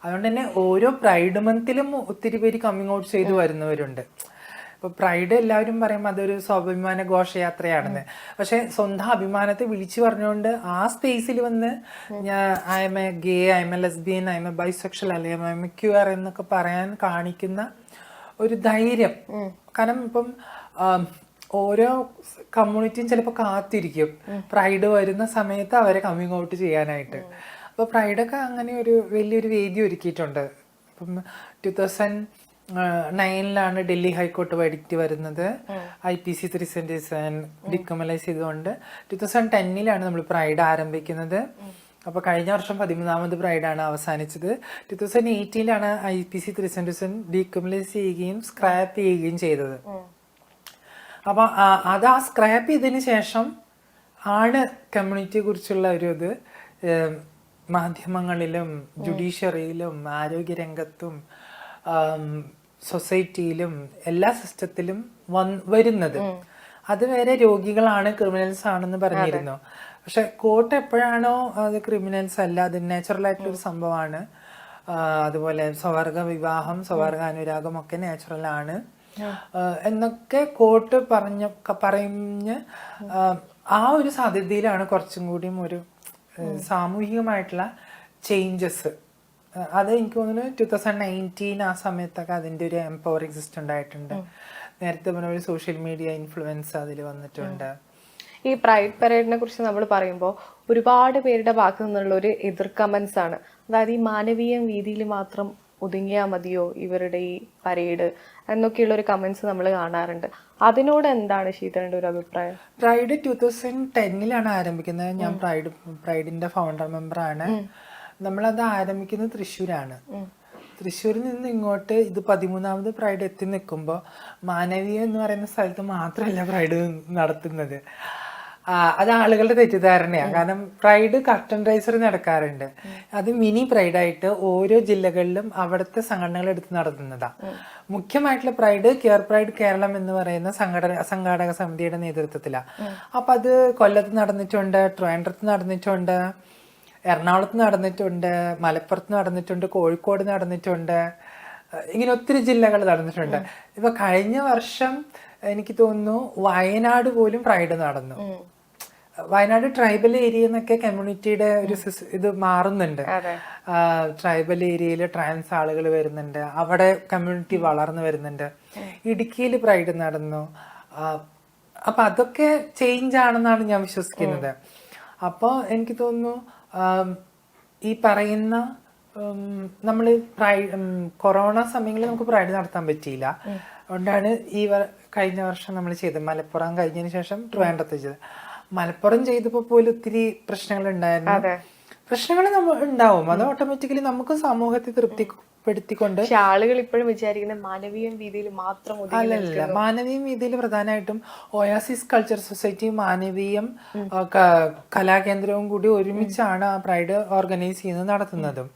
Speaker 2: അതുകൊണ്ട് തന്നെ ഓരോ പ്രൈഡ് മന്തിലും ഒത്തിരി പേര് കമ്മിങ് ഔട്ട് ചെയ്തു വരുന്നവരുണ്ട്. ഇപ്പൊ പ്രൈഡ് എല്ലാവരും പറയുമ്പോൾ അതൊരു സ്വാഭിമാന ഘോഷയാത്രയാണെന്ന്. പക്ഷെ സ്വന്തം അഭിമാനത്തെ വിളിച്ചു പറഞ്ഞുകൊണ്ട് ആ സ്പേസിൽ വന്ന് I am A gay, I am A lesbian, I am A bisexual, അല്ലെങ്കിൽ ഐ എം എ ക്യൂർ എന്നൊക്കെ പറയാൻ കാണിക്കുന്ന ഒരു ധൈര്യം. കാരണം ഇപ്പം ഓരോ കമ്മ്യൂണിറ്റിയും ചിലപ്പോൾ കാത്തിരിക്കും പ്രൈഡ് വരുന്ന സമയത്ത് അവരെ കമ്മിങ് ഔട്ട് ചെയ്യാനായിട്ട്. അപ്പോൾ പ്രൈഡൊക്കെ അങ്ങനെ ഒരു വലിയൊരു വേദി ഒരുക്കിയിട്ടുണ്ട്. ഇപ്പം 2009 ഡൽഹി ഹൈക്കോർട്ട് വെഡിക്റ്റ് വരുന്നത് IPC 377 ഡിക്രിമിനലൈസ് ചെയ്തുകൊണ്ട് 2010 നമ്മൾ പ്രൈഡ് ആരംഭിക്കുന്നത്. അപ്പോൾ കഴിഞ്ഞ വർഷം 13ാമത് പ്രൈഡാണ് അവസാനിച്ചത്. 2018 IPC 377 ഡീക്രിമിനലൈസ് ചെയ്യുകയും സ്ക്രാപ്പ് ചെയ്യുകയും ചെയ്തത്. അപ്പൊ അത് ആ സ്ക്രാപ്പ് ചെയ്തതിന് ശേഷം ആണ് കമ്മ്യൂണിറ്റിയെ കുറിച്ചുള്ള ഒരു ഇത് മാധ്യമങ്ങളിലും ജുഡീഷ്യറിയിലും ആരോഗ്യരംഗത്തും സൊസൈറ്റിയിലും എല്ലാ സിസ്റ്റത്തിലും വരുന്നത്. അതുവരെ രോഗികളാണ്, ക്രിമിനൽസ് ആണെന്ന് പറഞ്ഞിരുന്നു. പക്ഷെ കോർട്ട് എപ്പോഴാണോ അത് ക്രിമിനൽസ് അല്ല, അത് നാച്ചുറൽ ആയിട്ടുള്ള ഒരു സംഭവമാണ്, അതുപോലെ സ്വവർഗ വിവാഹം, സ്വവർഗ അനുരാഗം ഒക്കെ നാച്ചുറൽ ആണ് എന്നൊക്കെ കോർട്ട് പറഞ്ഞ് ആ ഒരു സാധ്യതയിലാണ് കുറച്ചും കൂടിയും ഒരു സാമൂഹികമായിട്ടുള്ള ചേഞ്ചസ്. അത് എനിക്ക് തോന്നുന്നു 2019 ആ സമയത്തൊക്കെ അതിൻ്റെ ഒരു എംപവറിംഗ് സിസ്റ്റം ഉണ്ടായിട്ടുണ്ട്. നേരത്തെ പറഞ്ഞ ഒരു സോഷ്യൽ മീഡിയ ഇൻഫ്ലുവൻസ് അതിൽ വന്നിട്ടുണ്ട്.
Speaker 1: ഈ പ്രൈഡ് പരേഡിനെ കുറിച്ച് നമ്മൾ പറയുമ്പോൾ ഒരുപാട് പേരുടെ ഭാഗത്തു നിന്നുള്ള ഒരു എതിർ കമന്റ്സ് ആണ്. അതായത് ഈ മാനവീയ വീതിയിൽ മാത്രം ഒതുങ്ങിയാൽ മതിയോ ഇവരുടെ ഈ പരേഡ് എന്നൊക്കെയുള്ള ഒരു കമന്റ്സ് നമ്മൾ കാണാറുണ്ട്. അതിനോട് എന്താണ് ശീതളിന്റെ ഒരു അഭിപ്രായം?
Speaker 2: പ്രൈഡ് 2010 ആരംഭിക്കുന്നത്. ഞാൻ പ്രൈഡിന്റെ ഫൗണ്ടർ മെമ്പറാണ്. നമ്മളത് ആരംഭിക്കുന്നത് തൃശ്ശൂരാണ്. തൃശ്ശൂരിൽ നിന്ന് ഇങ്ങോട്ട് ഇത് 13ാമത് പ്രൈഡ് എത്തി നിൽക്കുമ്പോൾ മാനവീയം എന്ന് പറയുന്ന സ്ഥലത്ത് മാത്രമല്ല പ്രൈഡ് നടത്തുന്നത്. അത് ആളുകളുടെ തെറ്റിദ്ധാരണയാണ്. കാരണം പ്രൈഡ് കർട്ടൻ റൈസർ നടക്കാറുണ്ട്. അത് മിനി പ്രൈഡായിട്ട് ഓരോ ജില്ലകളിലും അവിടുത്തെ സംഘടനകൾ എടുത്ത് നടത്തുന്നതാണ്. മുഖ്യമായിട്ടുള്ള പ്രൈഡ് കെയർ പ്രൈഡ് കേരളം എന്ന് പറയുന്ന സംഘാടക സമിതിയുടെ നേതൃത്വത്തിലാണ്. അപ്പൊ അത് കൊല്ലത്ത് നടന്നിട്ടുണ്ട്, ട്രിവാൻഡ്രത്ത് നടന്നിട്ടുണ്ട്, എറണാകുളത്ത് നടന്നിട്ടുണ്ട്, മലപ്പുറത്ത് നടന്നിട്ടുണ്ട്, കോഴിക്കോട് നടന്നിട്ടുണ്ട്, ഇങ്ങനെ ഒത്തിരി ജില്ലകൾ നടന്നിട്ടുണ്ട്. ഇപ്പൊ കഴിഞ്ഞ വർഷം എനിക്ക് തോന്നുന്നു വയനാട് പോലും പ്രൈഡ് നടന്നു. വയനാട് ട്രൈബൽ ഏരിയ എന്നൊക്കെ കമ്മ്യൂണിറ്റിയുടെ ഒരു ഇത് മാറുന്നുണ്ട്. ട്രൈബൽ ഏരിയയിൽ ട്രാൻസ് ആളുകൾ വരുന്നുണ്ട്, അവിടെ കമ്മ്യൂണിറ്റി വളർന്നു വരുന്നുണ്ട്. ഇടുക്കിയിൽ പ്രൈഡ് നടന്നു. അപ്പൊ അതൊക്കെ ചേഞ്ച് ആണെന്നാണ് ഞാൻ വിശ്വസിക്കുന്നത്. അപ്പോൾ എനിക്ക് തോന്നുന്നു ഈ പറയുന്ന നമ്മൾ കൊറോണ സമയങ്ങളിൽ നമുക്ക് പ്രൈഡ് നടത്താൻ പറ്റിയില്ല. അതുകൊണ്ടാണ് കഴിഞ്ഞ വർഷം നമ്മൾ ചെയ്തത്. മലപ്പുറം കഴിഞ്ഞതിന് ശേഷം ട്രിവാൻഡ്രത്ത് ചെയ്തത്. മലപ്പുറം ചെയ്തപ്പോൾ പോലും ഒത്തിരി പ്രശ്നങ്ങൾ ഉണ്ടായിരുന്നു. പ്രശ്നങ്ങൾ ഉണ്ടാവും, അത് ഓട്ടോമാറ്റിക്കലി നമുക്ക് സമൂഹത്തെ തൃപ്തിപ്പെടുത്തിക്കൊണ്ട്.
Speaker 1: ആളുകൾ ഇപ്പോഴും വിചാരിക്കുന്നത് മാനവീയ രീതിയിൽ മാത്രം.
Speaker 2: അല്ലല്ല, മാനവീയ രീതിയിൽ പ്രധാനമായിട്ടും ഒയാസിസ് കൾച്ചർ സൊസൈറ്റി മാനവീയം കലാകേന്ദ്രവും കൂടി ഒരുമിച്ചാണ് ആ പ്രൈഡ് ഓർഗനൈസ് ചെയ്യുന്നത്, നടത്തുന്നതും.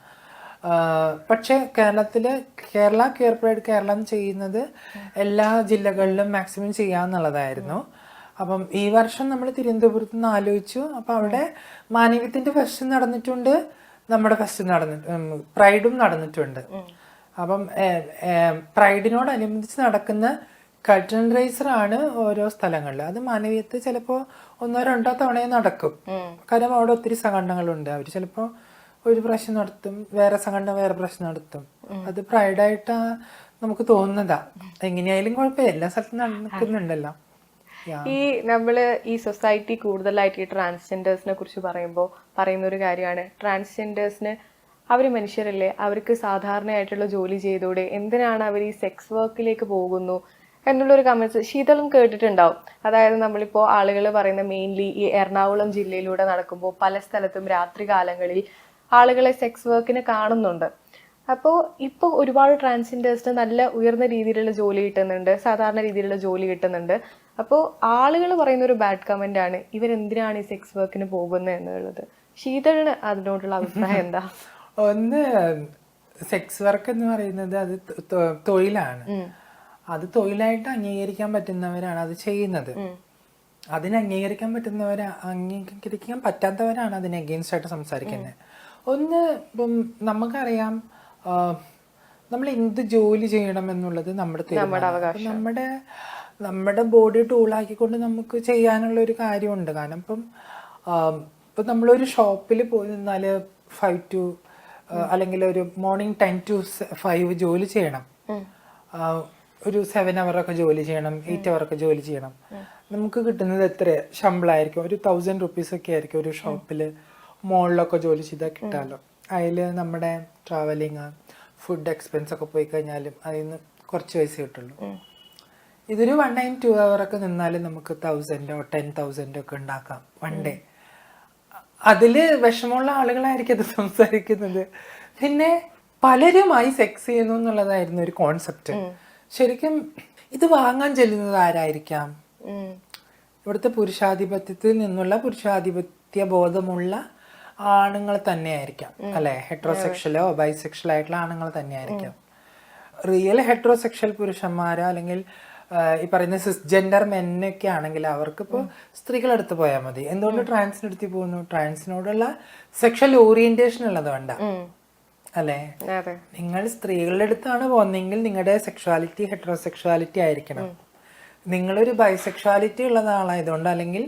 Speaker 2: പക്ഷെ കേരള കെയർ പ്രൈഡ് കേരളം ചെയ്യുന്നത് എല്ലാ ജില്ലകളിലും മാക്സിമം ചെയ്യാന്നുള്ളതായിരുന്നു. അപ്പം ഈ വർഷം നമ്മൾ തിരുവനന്തപുരത്ത് നിന്ന് ആലോചിച്ചു. അപ്പൊ അവിടെ മാനവീയത്തിന്റെ ഫെസ്റ്റ് നടന്നിട്ടുണ്ട്, നമ്മുടെ ഫെസ്റ്റ് പ്രൈഡും നടന്നിട്ടുണ്ട്. അപ്പം പ്രൈഡിനോടനുബന്ധിച്ച് നടക്കുന്ന കർട്ടൻ റൈസർ ആണ് ഓരോ സ്ഥലങ്ങളിൽ. അത് മാനവീയത്ത് ചിലപ്പോ 1-2 തവണയെ നടക്കും. കാരണം അവിടെ ഒത്തിരി സംഘടനകളുണ്ട്. അവർ ചിലപ്പോ ഒരു പ്രശ്നം നടത്തും, വേറെ സംഘടന വേറെ പ്രശ്നം നടത്തും. അത് പ്രൈഡായിട്ടാ നമുക്ക് തോന്നുന്നതാ. എങ്ങനെയായാലും കുഴപ്പമില്ല, എല്ലാ സ്ഥലത്തും നടക്കുന്നുണ്ടല്ലോ.
Speaker 1: ഈ നമ്മള് ഈ സൊസൈറ്റി കൂടുതലായിട്ട് ഈ ട്രാൻസ്ജെൻഡേഴ്സിനെ കുറിച്ച് പറയുമ്പോൾ പറയുന്ന ഒരു കാര്യമാണ്, ട്രാൻസ്ജെൻഡേഴ്സിന് അവർ മനുഷ്യരല്ലേ, അവർക്ക് സാധാരണയായിട്ടുള്ള ജോലി ചെയ്തൂടെ, എന്തിനാണ് അവർ ഈ സെക്സ് വർക്കിലേക്ക് പോകുന്നു എന്നുള്ളൊരു കമന്റ്സ് ശീതളും കേട്ടിട്ടുണ്ടാവും. അതായത് നമ്മളിപ്പോൾ ആളുകൾ പറയുന്ന മെയിൻലി ഈ എറണാകുളം ജില്ലയിലൂടെ നടക്കുമ്പോൾ പല സ്ഥലത്തും രാത്രി കാലങ്ങളിൽ ആളുകളെ സെക്സ് വർക്കിന് കാണുന്നുണ്ട്. അപ്പോൾ ഇപ്പോൾ ഒരുപാട് ട്രാൻസ്ജെൻഡേഴ്സിന് നല്ല ഉയർന്ന രീതിയിലുള്ള ജോലി കിട്ടുന്നുണ്ട്, സാധാരണ രീതിയിലുള്ള ജോലി കിട്ടുന്നുണ്ട്. അപ്പോൾ ആളുകൾ പറയുന്ന ഒരു ബാഡ് കമന്റ് ആണ്, ഇവരെന്തിനാണ് ഈ സെക്സ് വർക്കിന് പോകുന്നത് എന്നുള്ളത്. ശീതളിന് അതിനോടുള്ള അഭിപ്രായം എന്താ?
Speaker 2: ഒന്ന്, സെക്സ് വർക്ക് എന്ന് പറയുന്നത് അത് തൊഴിലാണ്. അത് തൊഴിലായിട്ട് അംഗീകരിക്കാൻ പറ്റുന്നവരാണ് അത് ചെയ്യുന്നത്. അതിന് അംഗീകരിക്കാൻ പറ്റാത്തവരാണ് അതിന് അഗെയിൻസ്റ്റ് ആയിട്ട് സംസാരിക്കുന്നത്. ഒന്ന്, ഇപ്പം നമുക്കറിയാം നമ്മൾ എന്ത് ജോലി ചെയ്യണം എന്നുള്ളത് നമ്മുടെ തീരുമാനം. നമ്മുടെ ബോഡി ടൂളാക്കിക്കൊണ്ട് നമുക്ക് ചെയ്യാനുള്ള ഒരു കാര്യമുണ്ട്. കാരണം ഇപ്പം നമ്മളൊരു ഷോപ്പിൽ പോയി നിന്നാൽ 5 to അല്ലെങ്കിൽ ഒരു മോർണിംഗ് 10 to 5 ജോലി ചെയ്യണം, ഒരു 7 hour ഒക്കെ ജോലി ചെയ്യണം, 8 hour ഒക്കെ ജോലി ചെയ്യണം. നമുക്ക് കിട്ടുന്നത് എത്ര ശമ്പളമായിരിക്കും? ഒരു 1000 rupees ഒക്കെ ആയിരിക്കും ഒരു ഷോപ്പിൽ മോളിലൊക്കെ ജോലി ചെയ്താൽ കിട്ടാമല്ലോ. അതിൽ നമ്മുടെ ട്രാവലിങ്, ഫുഡ് എക്സ്പെൻസ് ഒക്കെ പോയി കഴിഞ്ഞാലും അതിൽ നിന്ന് കുറച്ച് പൈസ കിട്ടുള്ളൂ. ഇതൊരു 1 and 2 hour ഒക്കെ നിന്നാലും നമുക്ക് 1000 or 10,000 ഒക്കെ ഉണ്ടാക്കാം വൺ ഡേ. അതില് വിഷമമുള്ള ആളുകളായിരിക്കും അത് സംസാരിക്കുന്നത്. പിന്നെ പലരുമായി സെക്സ് ചെയ്യുന്നു എന്നുള്ളതായിരുന്നു ഒരു കോൺസെപ്റ്റ്. ശരിക്കും ഇത് വാങ്ങാൻ ചെല്ലുന്നത് ആരായിരിക്കാം? ഇവിടുത്തെ പുരുഷാധിപത്യത്തിൽ നിന്നുള്ള പുരുഷാധിപത്യ ബോധമുള്ള ആണുങ്ങൾ തന്നെയായിരിക്കാം, അല്ലെ? ഹെട്രോസെക്ഷലോ ബൈസെക്ഷലോ ആയിട്ടുള്ള ആണുങ്ങൾ തന്നെയായിരിക്കാം. റിയൽ ഹെട്രോസെക്ഷൽ പുരുഷന്മാരോ അല്ലെങ്കിൽ ഈ പറയുന്ന സിസ്ജെൻഡർ മെന്നൊക്കെ ആണെങ്കിൽ അവർക്കിപ്പോൾ സ്ത്രീകളെടുത്ത് പോയാൽ മതി. എന്തുകൊണ്ട് ട്രാൻസിനെടുത്ത് പോകുന്നു? ട്രാൻസിനോടുള്ള സെക്ഷൽ ഓറിയന്റേഷൻ ഉള്ളത് വേണ്ട, അല്ലെ? നിങ്ങൾ സ്ത്രീകളുടെ അടുത്താണ് പോകുന്നതെങ്കിൽ നിങ്ങളുടെ സെക്ഷുവാലിറ്റി ഹെട്രോസെക്ഷുവാലിറ്റി ആയിരിക്കണം. നിങ്ങളൊരു ബൈസെക്ഷുവാലിറ്റി ഉള്ള ആളായതുകൊണ്ട് അല്ലെങ്കിൽ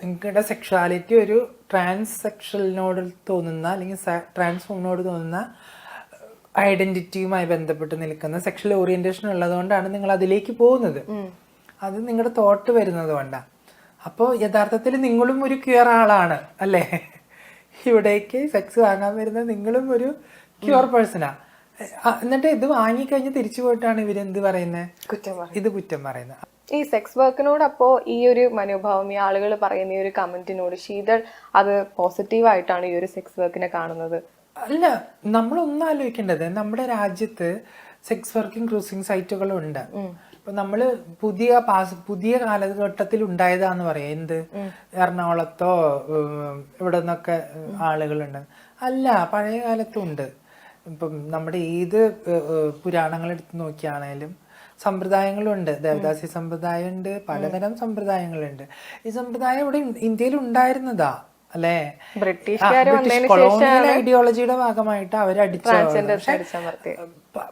Speaker 2: നിങ്ങളുടെ സെക്ഷുവാലിറ്റി ഒരു ട്രാൻസ്സെക്ഷലിനോട് തോന്നുന്ന അല്ലെങ്കിൽ ട്രാൻസ്ഫോമിനോട് തോന്നുന്ന ഐഡന്റിറ്റിയുമായി ബന്ധപ്പെട്ട് നിൽക്കുന്ന സെക്ഷൽ ഓറിയന്റേഷൻ ഉള്ളതുകൊണ്ടാണ് നിങ്ങൾ അതിലേക്ക് പോകുന്നത്. അത് നിങ്ങളുടെ തോട്ട് വരുന്നത് കൊണ്ടാണ്. അപ്പോൾ യഥാർത്ഥത്തിൽ നിങ്ങളും ഒരു ക്യൂർ ആളാണ്, അല്ലേ? ഇവിടേക്ക് സെക്സ് വാങ്ങാൻ വരുന്നത് നിങ്ങളും ഒരു ക്യൂർ പേഴ്സണാ. എന്നിട്ട് ഇത് വാങ്ങിക്കഴിഞ്ഞ് തിരിച്ചു പോയിട്ടാണ് ഇവരെന്ത് പറയുന്നത്? ഇത് കുറ്റം പറയുന്നത്.
Speaker 1: ഈ സെക്സ് വർക്കിനോട് അപ്പോൾ ഈ ഒരു മനോഭാവം ഈ ആളുകൾ പറയുന്ന ഈ ഒരു കമന്റിനോട് ശീതൾ അത് പോസിറ്റീവായിട്ടാണ് ഈ ഒരു സെക്സ് വർക്കിനെ കാണുന്നത്?
Speaker 2: അല്ല, നമ്മളൊന്നും ആലോചിക്കേണ്ടത് നമ്മുടെ രാജ്യത്ത് സെക്സ് വർക്കിംഗ് ക്രൂസിംഗ് സൈറ്റുകളുണ്ട്. ഇപ്പൊ നമ്മള് പുതിയ കാലഘട്ടത്തിൽ ഉണ്ടായതാന്ന് പറയാം. എന്ത് എറണാകുളത്തോ ഇവിടെ നിന്നൊക്കെ ആളുകളുണ്ട്. അല്ല, പഴയ കാലത്തും ഉണ്ട്. ഇപ്പം നമ്മുടെ ഏത് പുരാണങ്ങൾ എടുത്ത് നോക്കിയാണേലും സമ്പ്രദായങ്ങളുണ്ട്. ദേവദാസി സമ്പ്രദായം ഉണ്ട്, പലതരം സമ്പ്രദായങ്ങളുണ്ട്. ഈ സമ്പ്രദായം ഇവിടെ ഇന്ത്യയിൽ ഉണ്ടായിരുന്നതാ അല്ലേ? ബ്രിട്ടീഷ് കൊളോണിയൽ ഐഡിയോളജിയുടെ ഭാഗമായിട്ട് അവരടിച്ചു.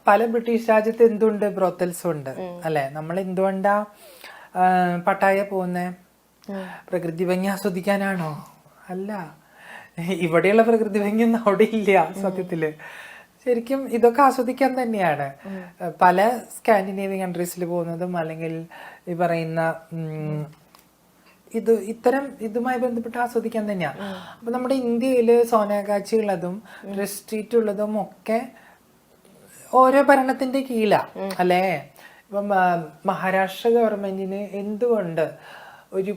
Speaker 2: പല ബ്രിട്ടീഷ് രാജ്യത്ത് എന്തുണ്ട്? ബ്രോത്തൽസ് ഉണ്ട് അല്ലെ? നമ്മൾ എന്തുകൊണ്ടാ പട്ടായ പോകുന്നേ? പ്രകൃതി ഭംഗി ആസ്വദിക്കാനാണോ? അല്ല, ഇവിടെയുള്ള പ്രകൃതി ഭംഗിയൊന്നും അവിടെ ഇല്ല സത്യത്തില്. ശരിക്കും ഇതൊക്കെ ആസ്വദിക്കാൻ തന്നെയാണ് പല സ്കാൻഡിനേവിയൻ കൺട്രീസിൽ പോകുന്നതും. അല്ലെങ്കിൽ ഈ പറയുന്ന ഇതുമായി ബന്ധപ്പെട്ട് ആസ്വദിക്കാൻ തന്നെയാ. അപ്പൊ നമ്മുടെ ഇന്ത്യയില് സോനാഗാച്ചിയുള്ളതും റെസ്ട്രീറ്റ് ഉള്ളതും ഒക്കെ ഓരോ ഭരണത്തിന്റെ കീഴിലാ അല്ലേ? ഇപ്പം മഹാരാഷ്ട്ര ഗവൺമെന്റിന് എന്തുകൊണ്ട് ഒരു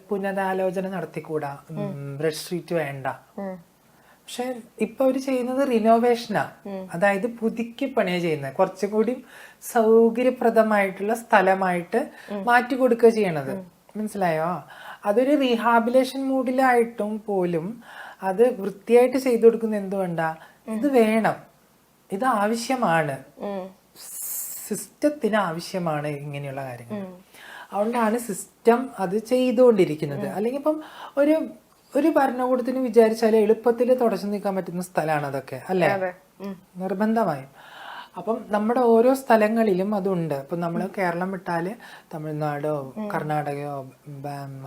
Speaker 2: പുനരാലോചന നടത്തിക്കൂടാ? റെസ്ട്രീറ്റ് വേണ്ട. പക്ഷെ ഇപ്പൊ അവര് ചെയ്യുന്നത് റിനോവേഷനാ. അതായത് പുതുക്കി പണിയാ ചെയ്യുന്നത്. കുറച്ചുകൂടി സൗകര്യപ്രദമായിട്ടുള്ള സ്ഥലമായിട്ട് മാറ്റി കൊടുക്കുക ചെയ്യണത്. മനസ്സിലായോ? അതൊരു റീഹാബിലേഷൻ മൂഡിലായിട്ടും പോലും അത് വൃത്തിയായിട്ട് ചെയ്തു കൊടുക്കുന്ന എന്തുകൊണ്ടാ? ഇത് വേണം, ഇത് ആവശ്യമാണ്, സിസ്റ്റത്തിന് ആവശ്യമാണ് ഇങ്ങനെയുള്ള കാര്യങ്ങൾ. അതുകൊണ്ടാണ് സിസ്റ്റം അത് ചെയ്തുകൊണ്ടിരിക്കുന്നത്. അല്ലെങ്കിൽ ഇപ്പം ഒരു ഭരണകൂടത്തിന് വിചാരിച്ചാൽ എളുപ്പത്തിൽ തുടച്ചു നീക്കാൻ പറ്റുന്ന സ്ഥലമാണ് അതൊക്കെ അല്ലേ? നിർബന്ധമായും. അപ്പം നമ്മുടെ ഓരോ സ്ഥലങ്ങളിലും അതുണ്ട്. ഇപ്പം നമ്മൾ കേരളം വിട്ടാല് തമിഴ്നാടോ കർണാടകയോ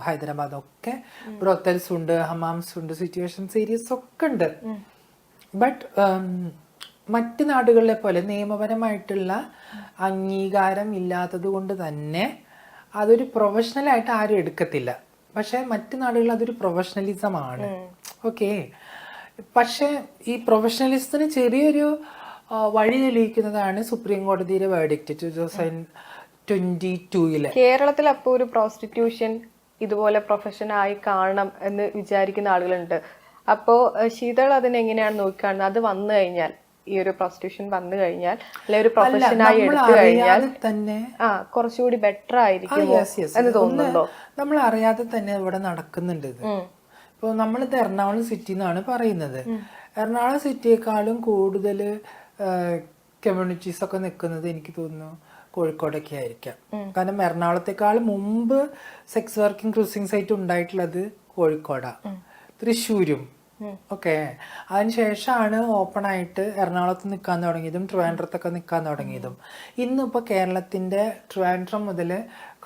Speaker 2: ഹൈദരാബാദോ ഒക്കെ ബ്രോത്തൽസ് ഉണ്ട്, ഹമാംസ് ഉണ്ട്, സിറ്റുവേഷൻസ് ഏരിയസ് ഒക്കെ ഉണ്ട്. ബട്ട് മറ്റ് നാടുകളിലെ പോലെ നിയമപരമായിട്ടുള്ള അംഗീകാരം ഇല്ലാത്തത് കൊണ്ട് തന്നെ അതൊരു പ്രൊഫഷണലായിട്ട് ആരും എടുക്കത്തില്ല. പക്ഷെ മറ്റു നാടുകളിൽ അതൊരു പ്രൊഫഷണലിസമാണ്. ഓക്കെ, പക്ഷെ ഈ പ്രൊഫഷണലിസത്തിന് ചെറിയൊരു വഴി തെളിയിക്കുന്നതാണ് സുപ്രീം കോടതിയുടെ വേർഡിക്റ്റ് 2022.
Speaker 1: കേരളത്തിൽ അപ്പോ ഒരു പ്രോസ്റ്റിറ്റ്യൂഷൻ ഇതുപോലെ പ്രൊഫഷനായി കാണണം എന്ന് വിചാരിക്കുന്ന ആളുകളുണ്ട്. അപ്പോ ശീതൾ അതിനെങ്ങനെയാണ് നോക്കിക്കാണുന്നത്? അത് വന്നു കഴിഞ്ഞാൽ, ഈ ഒരു പ്രോസ്റ്റിറ്റ്യൂഷൻ വന്നു കഴിഞ്ഞാൽ, അല്ലെ ഒരു പ്രൊഫഷനായി എടുത്തു കഴിഞ്ഞാൽ തന്നെ കുറച്ചുകൂടി ബെറ്റർ ആയിരിക്കും എന്ന് തോന്നുന്നുണ്ടോ?
Speaker 2: നമ്മൾ അറിയാതെ തന്നെ ഇവിടെ നടക്കുന്നുണ്ട് ഇത്. ഇപ്പോൾ നമ്മളിത് എറണാകുളം സിറ്റി എന്നാണ് പറയുന്നത്. എറണാകുളം സിറ്റിയെക്കാളും കൂടുതൽ കമ്മ്യൂണിറ്റീസ് ഒക്കെ നിൽക്കുന്നത് എനിക്ക് തോന്നുന്നു കോഴിക്കോടൊക്കെ ആയിരിക്കാം. കാരണം എറണാകുളത്തെക്കാൾ മുമ്പ് സെക്സ് വർക്കിംഗ് ക്രൂസിംഗ് സൈറ്റ് ഉണ്ടായിട്ടുള്ളത് കോഴിക്കോടാ, തൃശ്ശൂരും. ഓക്കെ, അതിനുശേഷമാണ് ഓപ്പൺ ആയിട്ട് എറണാകുളത്ത് നിൽക്കാൻ തുടങ്ങിയതും ട്രിവാൻഡ്രത്തൊക്കെ നിൽക്കാൻ തുടങ്ങിയതും. ഇന്നിപ്പോൾ കേരളത്തിന്റെ ട്രിവാൻഡ്രം മുതൽ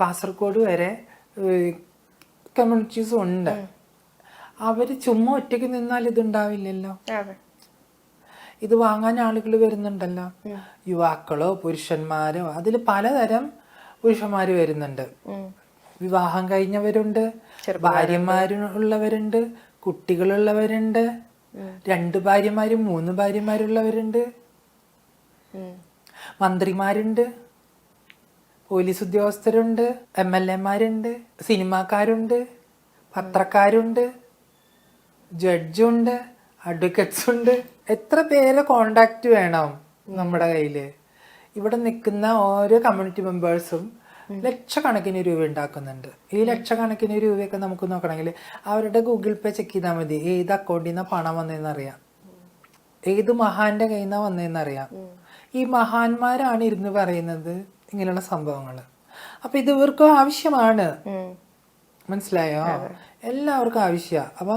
Speaker 2: കാസർഗോഡ് വരെ കമ്മ്യൂണിറ്റീസ് ഉണ്ട്. അവര് ചുമ്മാ ഒറ്റയ്ക്ക് നിന്നാൽ ഇതുണ്ടാവില്ലല്ലോ. ഇത് വാങ്ങാൻ ആളുകൾ വരുന്നുണ്ടല്ലോ, യുവാക്കളോ പുരുഷന്മാരോ. അതിൽ പലതരം പുരുഷന്മാര് വരുന്നുണ്ട്. വിവാഹം കഴിഞ്ഞവരുണ്ട്, ഭാര്യമാരുള്ളവരുണ്ട്, കുട്ടികളുള്ളവരുണ്ട്, 2 ഭാര്യമാരും 3 ഭാര്യമാരുള്ളവരുണ്ട്, മന്ത്രിമാരുണ്ട്, പോലീസ് ഉദ്യോഗസ്ഥരുണ്ട്, MLA-മാരുണ്ട്, സിനിമാക്കാരുണ്ട്, പത്രക്കാരുണ്ട്, ജഡ്ജുണ്ട്, അഡ്വക്കേറ്റ്സ് ഉണ്ട്. എത്ര പേരെ കോണ്ടാക്ട് വേണം നമ്മുടെ കയ്യില്? ഇവിടെ നിൽക്കുന്ന ഓരോ കമ്മ്യൂണിറ്റി മെമ്പേഴ്സും ലക്ഷക്കണക്കിന് രൂപ ഉണ്ടാക്കുന്നുണ്ട്. ഈ ലക്ഷക്കണക്കിന് രൂപയൊക്കെ നമുക്ക് നോക്കണമെങ്കിൽ അവരുടെ ഗൂഗിൾ പേ ചെക്ക് ചെയ്താൽ മതി. ഏത് അക്കൗണ്ടിൽ നിന്നാണ് പണം വന്നതെന്ന് അറിയാം, ഏത് മഹാന്റെ കയ്യിൽ നിന്നാണ് വന്നതെന്ന് അറിയാം. ഈ മഹാന്മാരാണ് ഇരുന്ന് പറയുന്നത് ഇങ്ങനെയുള്ള സംഭവങ്ങൾ. അപ്പൊ ഇത് ഇവർക്കും ആവശ്യമാണ്. മനസ്സിലായോ? എല്ലാവർക്കും ആവശ്യമാണ്. അപ്പൊ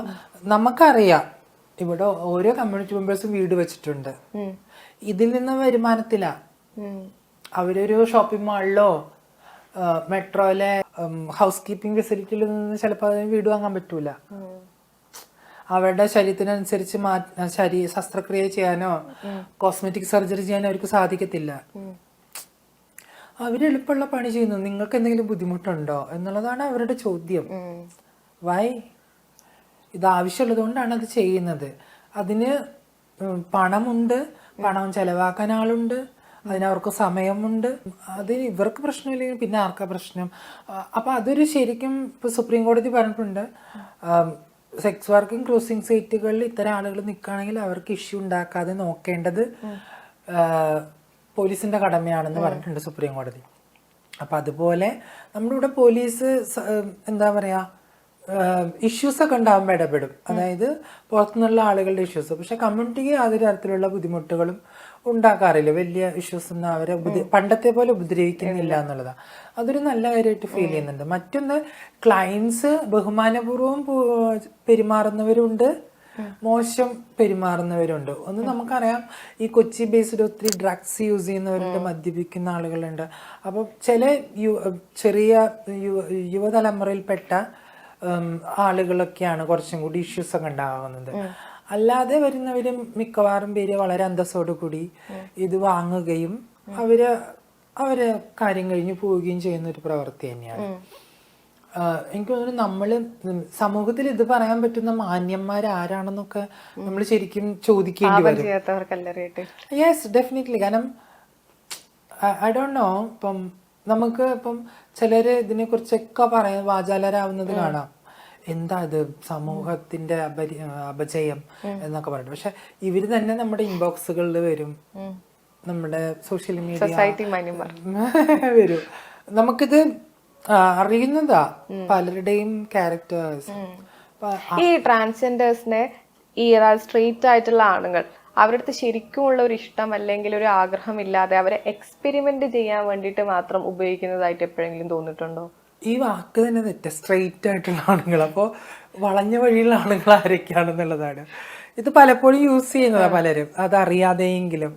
Speaker 2: നമുക്കറിയാം ഇവിടെ ഓരോ കമ്മ്യൂണിറ്റി മെമ്പേഴ്സും വീട് വെച്ചിട്ടുണ്ട്. ഇതിൽ നിന്ന് വരുമാനത്തിലാ. അവരൊരു ഷോപ്പിംഗ് മാളിലോ മെട്രോയിലെ ഹൗസ് കീപ്പിംഗ് ഫെസിലിറ്റിയിൽ നിന്ന് ചിലപ്പോൾ അതിന് വീട് വാങ്ങാൻ പറ്റൂല. അവരുടെ ശരീരത്തിനനുസരിച്ച് ശസ്ത്രക്രിയ ചെയ്യാനോ കോസ്മെറ്റിക് സർജറി ചെയ്യാനോ അവർക്ക് സാധിക്കത്തില്ല. അവര് എളുപ്പമുള്ള പണി ചെയ്യുന്നു. നിങ്ങൾക്ക് എന്തെങ്കിലും ബുദ്ധിമുട്ടുണ്ടോ എന്നുള്ളതാണ് അവരുടെ ചോദ്യം. വൈ? ഇത് ആവശ്യമുള്ളത് കൊണ്ടാണ് അത് ചെയ്യുന്നത്. അതിന് പണമുണ്ട്, പണം ചെലവാക്കാൻ ആളുണ്ട്, അതിനവർക്ക് സമയമുണ്ട്. അതിന് ഇവർക്ക് പ്രശ്നമില്ലെങ്കിൽ പിന്നെ ആർക്കാ പ്രശ്നം? അപ്പൊ അതൊരു ശരിക്കും ഇപ്പൊ സുപ്രീം കോടതി പറഞ്ഞിട്ടുണ്ട്, സെക്സ് വർക്കിംഗ് ക്രൂസിംഗ് സൈറ്റുകളിൽ ഇത്തരം ആളുകൾ നിൽക്കുകയാണെങ്കിൽ അവർക്ക് ഇഷ്യൂ ഉണ്ടാക്കാതെ നോക്കേണ്ടത് പോലീസിന്റെ കടമയാണെന്ന് പറഞ്ഞിട്ടുണ്ട് സുപ്രീം കോടതി. അപ്പം അതുപോലെ നമ്മുടെ ഇവിടെ പോലീസ് എന്താ പറയുക ഇഷ്യൂസൊക്കെ ഉണ്ടാകുമ്പോൾ ഇടപെടും, അതായത് പുറത്തുനിന്നുള്ള ആളുകളുടെ ഇഷ്യൂസ്. പക്ഷെ കമ്മ്യൂണിറ്റിക്ക് യാതൊരു തരത്തിലുള്ള ബുദ്ധിമുട്ടുകളും ഉണ്ടാക്കാറില്ല, വലിയ ഇഷ്യൂസ് ഒന്നും അവരെ പണ്ടത്തെ പോലെ ഉപദ്രവിക്കുന്നില്ല എന്നുള്ളതാണ്. അതൊരു നല്ല കാര്യമായിട്ട് ഫീൽ ചെയ്യുന്നുണ്ട്. മറ്റൊന്ന്, ക്ലയൻസ് ബഹുമാനപൂർവ്വം പെരുമാറുന്നവരുണ്ട്, മോശം പെരുമാറുന്നവരുണ്ട്. ഒന്ന് നമുക്കറിയാം, ഈ കൊച്ചി ബേസ്ഡ് ഒത്തിരി ഡ്രഗ്സ് യൂസ് ചെയ്യുന്നവരുണ്ട്, മദ്യപിക്കുന്ന ആളുകളുണ്ട്. അപ്പോൾ ചില ചെറിയ യുവതലമുറയിൽപ്പെട്ട ആളുകളൊക്കെയാണ് കുറച്ചും കൂടി ഇഷ്യൂസ് ഒക്കെ ഉണ്ടാകുന്നത്. അല്ലാതെ വരുന്നവരും മിക്കവാറും പേര് വളരെ അന്തസ്സോടു കൂടി ഇത് വാങ്ങുകയും അവര് കാര്യം കഴിഞ്ഞ് പോവുകയും ചെയ്യുന്ന ഒരു പ്രവൃത്തി തന്നെയാണ്. എനിക്ക് തോന്നുന്നു നമ്മള് സമൂഹത്തിൽ ഇത് പറയാൻ പറ്റുന്ന മാന്യന്മാരാരാണെന്നൊക്കെ നമ്മൾ ശരിക്കും ചോദിക്കേണ്ടി വരും. Yes, definitely. കാരണം ഐ ഡോണ്ട് നോ, ഇപ്പം നമുക്ക് ഇപ്പം ചിലര് ഇതിനെ കുറിച്ചൊക്കെ പറയാൻ വാചാലരാവുന്നത് കാണാം. എന്താ ഇത് സമൂഹത്തിന്റെ അപജയം എന്നൊക്കെ പറഞ്ഞിട്ട്. പക്ഷെ ഇവര് തന്നെ നമ്മുടെ ഇൻബോക്സുകളിൽ വരും, നമ്മുടെ സോഷ്യൽ മീഡിയ വരും. നമുക്കിത് അറിയുന്നതാ പലരുടെയും ക്യാരക്ടേഴ്സ്.
Speaker 1: ഈ ട്രാൻസ്ജെൻഡേഴ്സിനെ ഈ സ്ട്രെയിറ്റ് ആയിട്ടുള്ള ആണുങ്ങൾ അവരുടെ അടുത്ത് ശരിക്കുമുള്ള ഒരു ഇഷ്ടം അല്ലെങ്കിൽ ഒരു ആഗ്രഹം ഇല്ലാതെ അവരെ എക്സ്പെരിമെന്റ് ചെയ്യാൻ വേണ്ടിയിട്ട് മാത്രം ഉപയോഗിക്കുന്നതായിട്ട് എപ്പോഴെങ്കിലും തോന്നിയിട്ടുണ്ടോ?
Speaker 2: ഈ വാക്ക് തന്നെ തെറ്റ, സ്ട്രെയിറ്റ് ആയിട്ടുള്ള ആണുങ്ങൾ. അപ്പോൾ വളഞ്ഞ വഴിയുള്ള ആണുങ്ങൾ ആരൊക്കെയാണെന്നുള്ളതാണ്. ഇത് പലപ്പോഴും യൂസ് ചെയ്യുന്നതാ പലരും, അതറിയാതെയെങ്കിലും.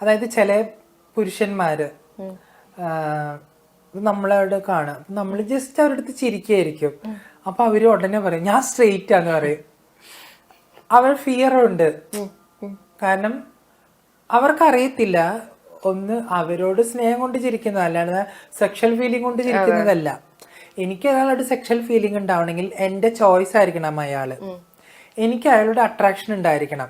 Speaker 2: അതായത് ചില പുരുഷന്മാര് നമ്മളവിടെ കാണാം, നമ്മൾ ജസ്റ്റ് അവരുടെ അടുത്ത് ചിരിക്കുകയായിരിക്കും. അപ്പൊ അവര് ഉടനെ പറയും ഞാൻ സ്ട്രെയിറ്റ് ആന്ന് പറയും. അവർ ഫിയറുണ്ട്, കാരണം അവർക്കറിയത്തില്ല, ഒന്ന് അവരോട് സ്നേഹം കൊണ്ട് ചിരിക്കുന്നത്, അല്ലാതെ സെക്ഷൽ ഫീലിംഗ് കൊണ്ട് ചിരിക്കുന്നതല്ല. എനിക്ക് അയാളോട് സെക്ഷൽ ഫീലിംഗ് ഉണ്ടാവണമെങ്കിൽ എന്റെ ചോയ്സ് ആയിരിക്കണം അയാള്, എനിക്ക് അയാളോട് അട്രാക്ഷൻ ഉണ്ടായിരിക്കണം,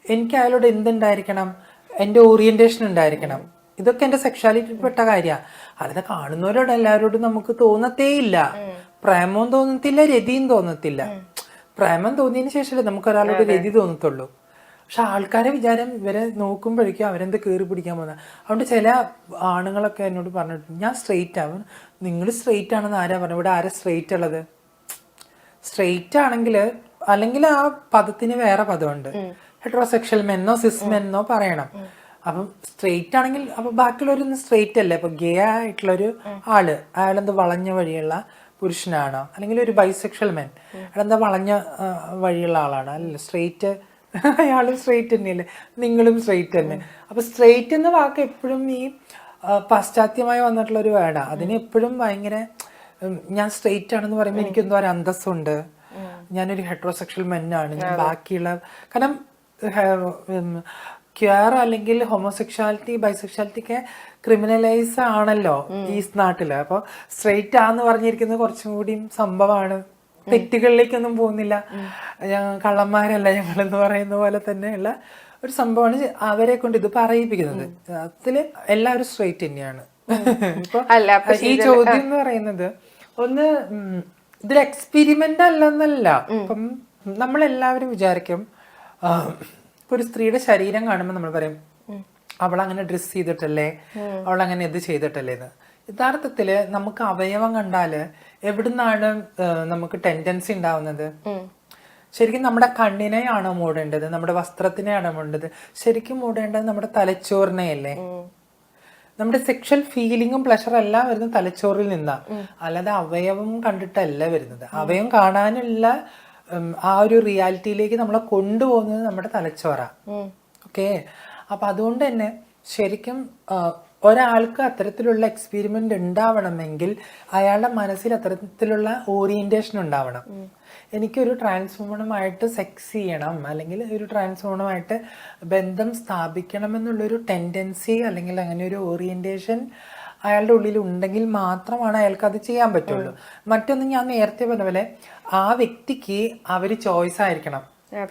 Speaker 2: എനിക്ക് അയാളോട് എന്തുണ്ടായിരിക്കണം, എന്റെ ഓറിയന്റേഷൻ ഉണ്ടായിരിക്കണം. ഇതൊക്കെ എന്റെ സെക്ഷാലിറ്റിയിൽ പെട്ട കാര്യമാണ്. അല്ലാതെ കാണുന്നവരോട് എല്ലാവരോടും നമുക്ക് തോന്നത്തേയില്ല, പ്രേമവും തോന്നത്തില്ല, രതിയും തോന്നത്തില്ല. പ്രേമം തോന്നിയതിന് ശേഷമല്ലേ നമുക്ക് ഒരാളോട് രതി തോന്നത്തുള്ളൂ. പക്ഷെ ആൾക്കാരെ വിചാരം ഇവരെ നോക്കുമ്പോഴേക്കും അവരെന്ത് കയറി പിടിക്കാൻ പോകുന്നത്. അതുകൊണ്ട് ചില ആണുങ്ങളൊക്കെ എന്നോട് പറഞ്ഞിട്ടുണ്ട് ഞാൻ സ്ട്രെയിറ്റ് ആവും. നിങ്ങൾ സ്ട്രെയിറ്റ് ആണെന്ന് ആരാ പറഞ്ഞു? ഇവിടെ ആരാ സ്ട്രെയിറ്റ് ഉള്ളത്? സ്ട്രെയിറ്റ് ആണെങ്കിൽ, അല്ലെങ്കിൽ ആ പദത്തിന് വേറെ പദമുണ്ട്, ഹെട്രോസെക്ഷൽ മെന്നോ സിസ് മെന്നോ പറയണം. അപ്പം സ്ട്രെയിറ്റ് ആണെങ്കിൽ അപ്പൊ ബാക്കിയുള്ളവരൊന്നും സ്ട്രെയിറ്റ് അല്ലേ. അപ്പൊ ഗേ ആയിട്ടുള്ളൊരു ആള്, അയാളെന്ത് വളഞ്ഞ വഴിയുള്ള പുരുഷനാണോ? അല്ലെങ്കിൽ ഒരു ബൈസെക്ഷൽ മെൻ, അയാളെന്താ വളഞ്ഞ വഴിയുള്ള ആളാണ്? അല്ലല്ലോ, സ്ട്രെയിറ്റ് അയാളും സ്ട്രെയിറ്റ് തന്നെയല്ലേ, നിങ്ങളും സ്ട്രെയിറ്റ് തന്നെ. അപ്പൊ സ്ട്രെയിറ്റ് എന്ന വാക്ക് എപ്പോഴും ഈ പാശ്ചാത്യമായി വന്നിട്ടുള്ള ഒരു വേർഡാ. അതിന് എപ്പോഴും ഭയങ്കര ഞാൻ സ്ട്രെയിറ്റ് ആണെന്ന് പറയുമ്പോൾ എനിക്ക് എന്തോ ഒരു അന്തസ്സുണ്ട്, ഞാനൊരു ഹെട്രോസെക്ഷൽ മെന്നാണ്, ഞാൻ ബാക്കിയുള്ള. കാരണം ക്യൂർ അല്ലെങ്കിൽ ഹോമോസെക്ഷാലിറ്റി ബൈസെക്ഷാലിറ്റി ഒക്കെ ക്രിമിനലൈസ് ആണല്ലോ ഈ നാട്ടില്. അപ്പൊ സ്ട്രെയിറ്റ് ആന്ന് പറഞ്ഞിരിക്കുന്നത് കുറച്ചും കൂടി സംഭവമാണ്, തെറ്റുകളിലേക്കൊന്നും പോകുന്നില്ല, കള്ളന്മാരല്ല ഞങ്ങളെന്ന് പറയുന്ന പോലെ തന്നെയുള്ള ഒരു സംഭവമാണ് അവരെ കൊണ്ട് ഇത് പറയിപ്പിക്കുന്നത്. അതില് എല്ലാവരും സ്ട്രെയിറ്റ് തന്നെയാണ്. ഇപ്പൊ ഈ ചോദ്യം എന്ന് പറയുന്നത് ഒന്ന് ഇതൊരു എക്സ്പെരിമെന്റ് അല്ലെന്നല്ല. ഇപ്പം നമ്മളെല്ലാവരും വിചാരിക്കും, ഒരു സ്ത്രീയുടെ ശരീരം കാണുമ്പോൾ നമ്മൾ പറയും അവളങ്ങനെ ഡ്രസ് ചെയ്തിട്ടല്ലേ, അവളങ്ങനെ ഇത് ചെയ്തിട്ടല്ലേ എന്ന്. യഥാർത്ഥത്തില് നമുക്ക് അവയവം കണ്ടാല് എവിടുന്നാണ് നമുക്ക് ടെൻഡൻസി ഉണ്ടാവുന്നത്? ശരിക്കും നമ്മുടെ കണ്ണിനെയാണോ മൂടേണ്ടത്? നമ്മുടെ വസ്ത്രത്തിനെയാണോ മൂടേണ്ടത്? ശരിക്കും മൂടേണ്ടത് നമ്മുടെ തലച്ചോറിനെയല്ലേ? നമ്മുടെ സെക്ഷൽ ഫീലിങ്ങും പ്ലഷറും എല്ലാം വരുന്നത് തലച്ചോറിൽ നിന്നാ, അല്ലാതെ അവയവം കണ്ടിട്ടല്ല വരുന്നത്. അവയവം കാണാനുള്ള ആ ഒരു റിയാലിറ്റിയിലേക്ക് നമ്മളെ കൊണ്ടുപോകുന്നത് നമ്മുടെ തലച്ചോറാ. ഓക്കെ, അപ്പൊ അതുകൊണ്ട് തന്നെ ശരിക്കും ഒരാൾക്ക് അത്തരത്തിലുള്ള എക്സ്പീരിമെന്റ് ഉണ്ടാവണമെങ്കിൽ അയാളുടെ മനസ്സിൽ അത്തരത്തിലുള്ള ഓറിയന്റേഷൻ ഉണ്ടാവണം. എനിക്കൊരു ട്രാൻസ്വുമണുമായിട്ട് സെക്സ് ചെയ്യണം, അല്ലെങ്കിൽ ഒരു ട്രാൻസ്വുമണുമായിട്ട് ബന്ധം സ്ഥാപിക്കണം എന്നുള്ളൊരു ടെൻഡൻസി അല്ലെങ്കിൽ അങ്ങനെ ഒരു ഓറിയന്റേഷൻ അയാളുടെ ഉള്ളിൽ ഉണ്ടെങ്കിൽ മാത്രമാണ് അയാൾക്ക് അത് ചെയ്യാൻ പറ്റുള്ളൂ. മറ്റൊന്ന്, ഞാൻ നേരത്തെ പറഞ്ഞ പോലെ ആ വ്യക്തിക്ക് അവര് ചോയ്സ് ആയിരിക്കണം.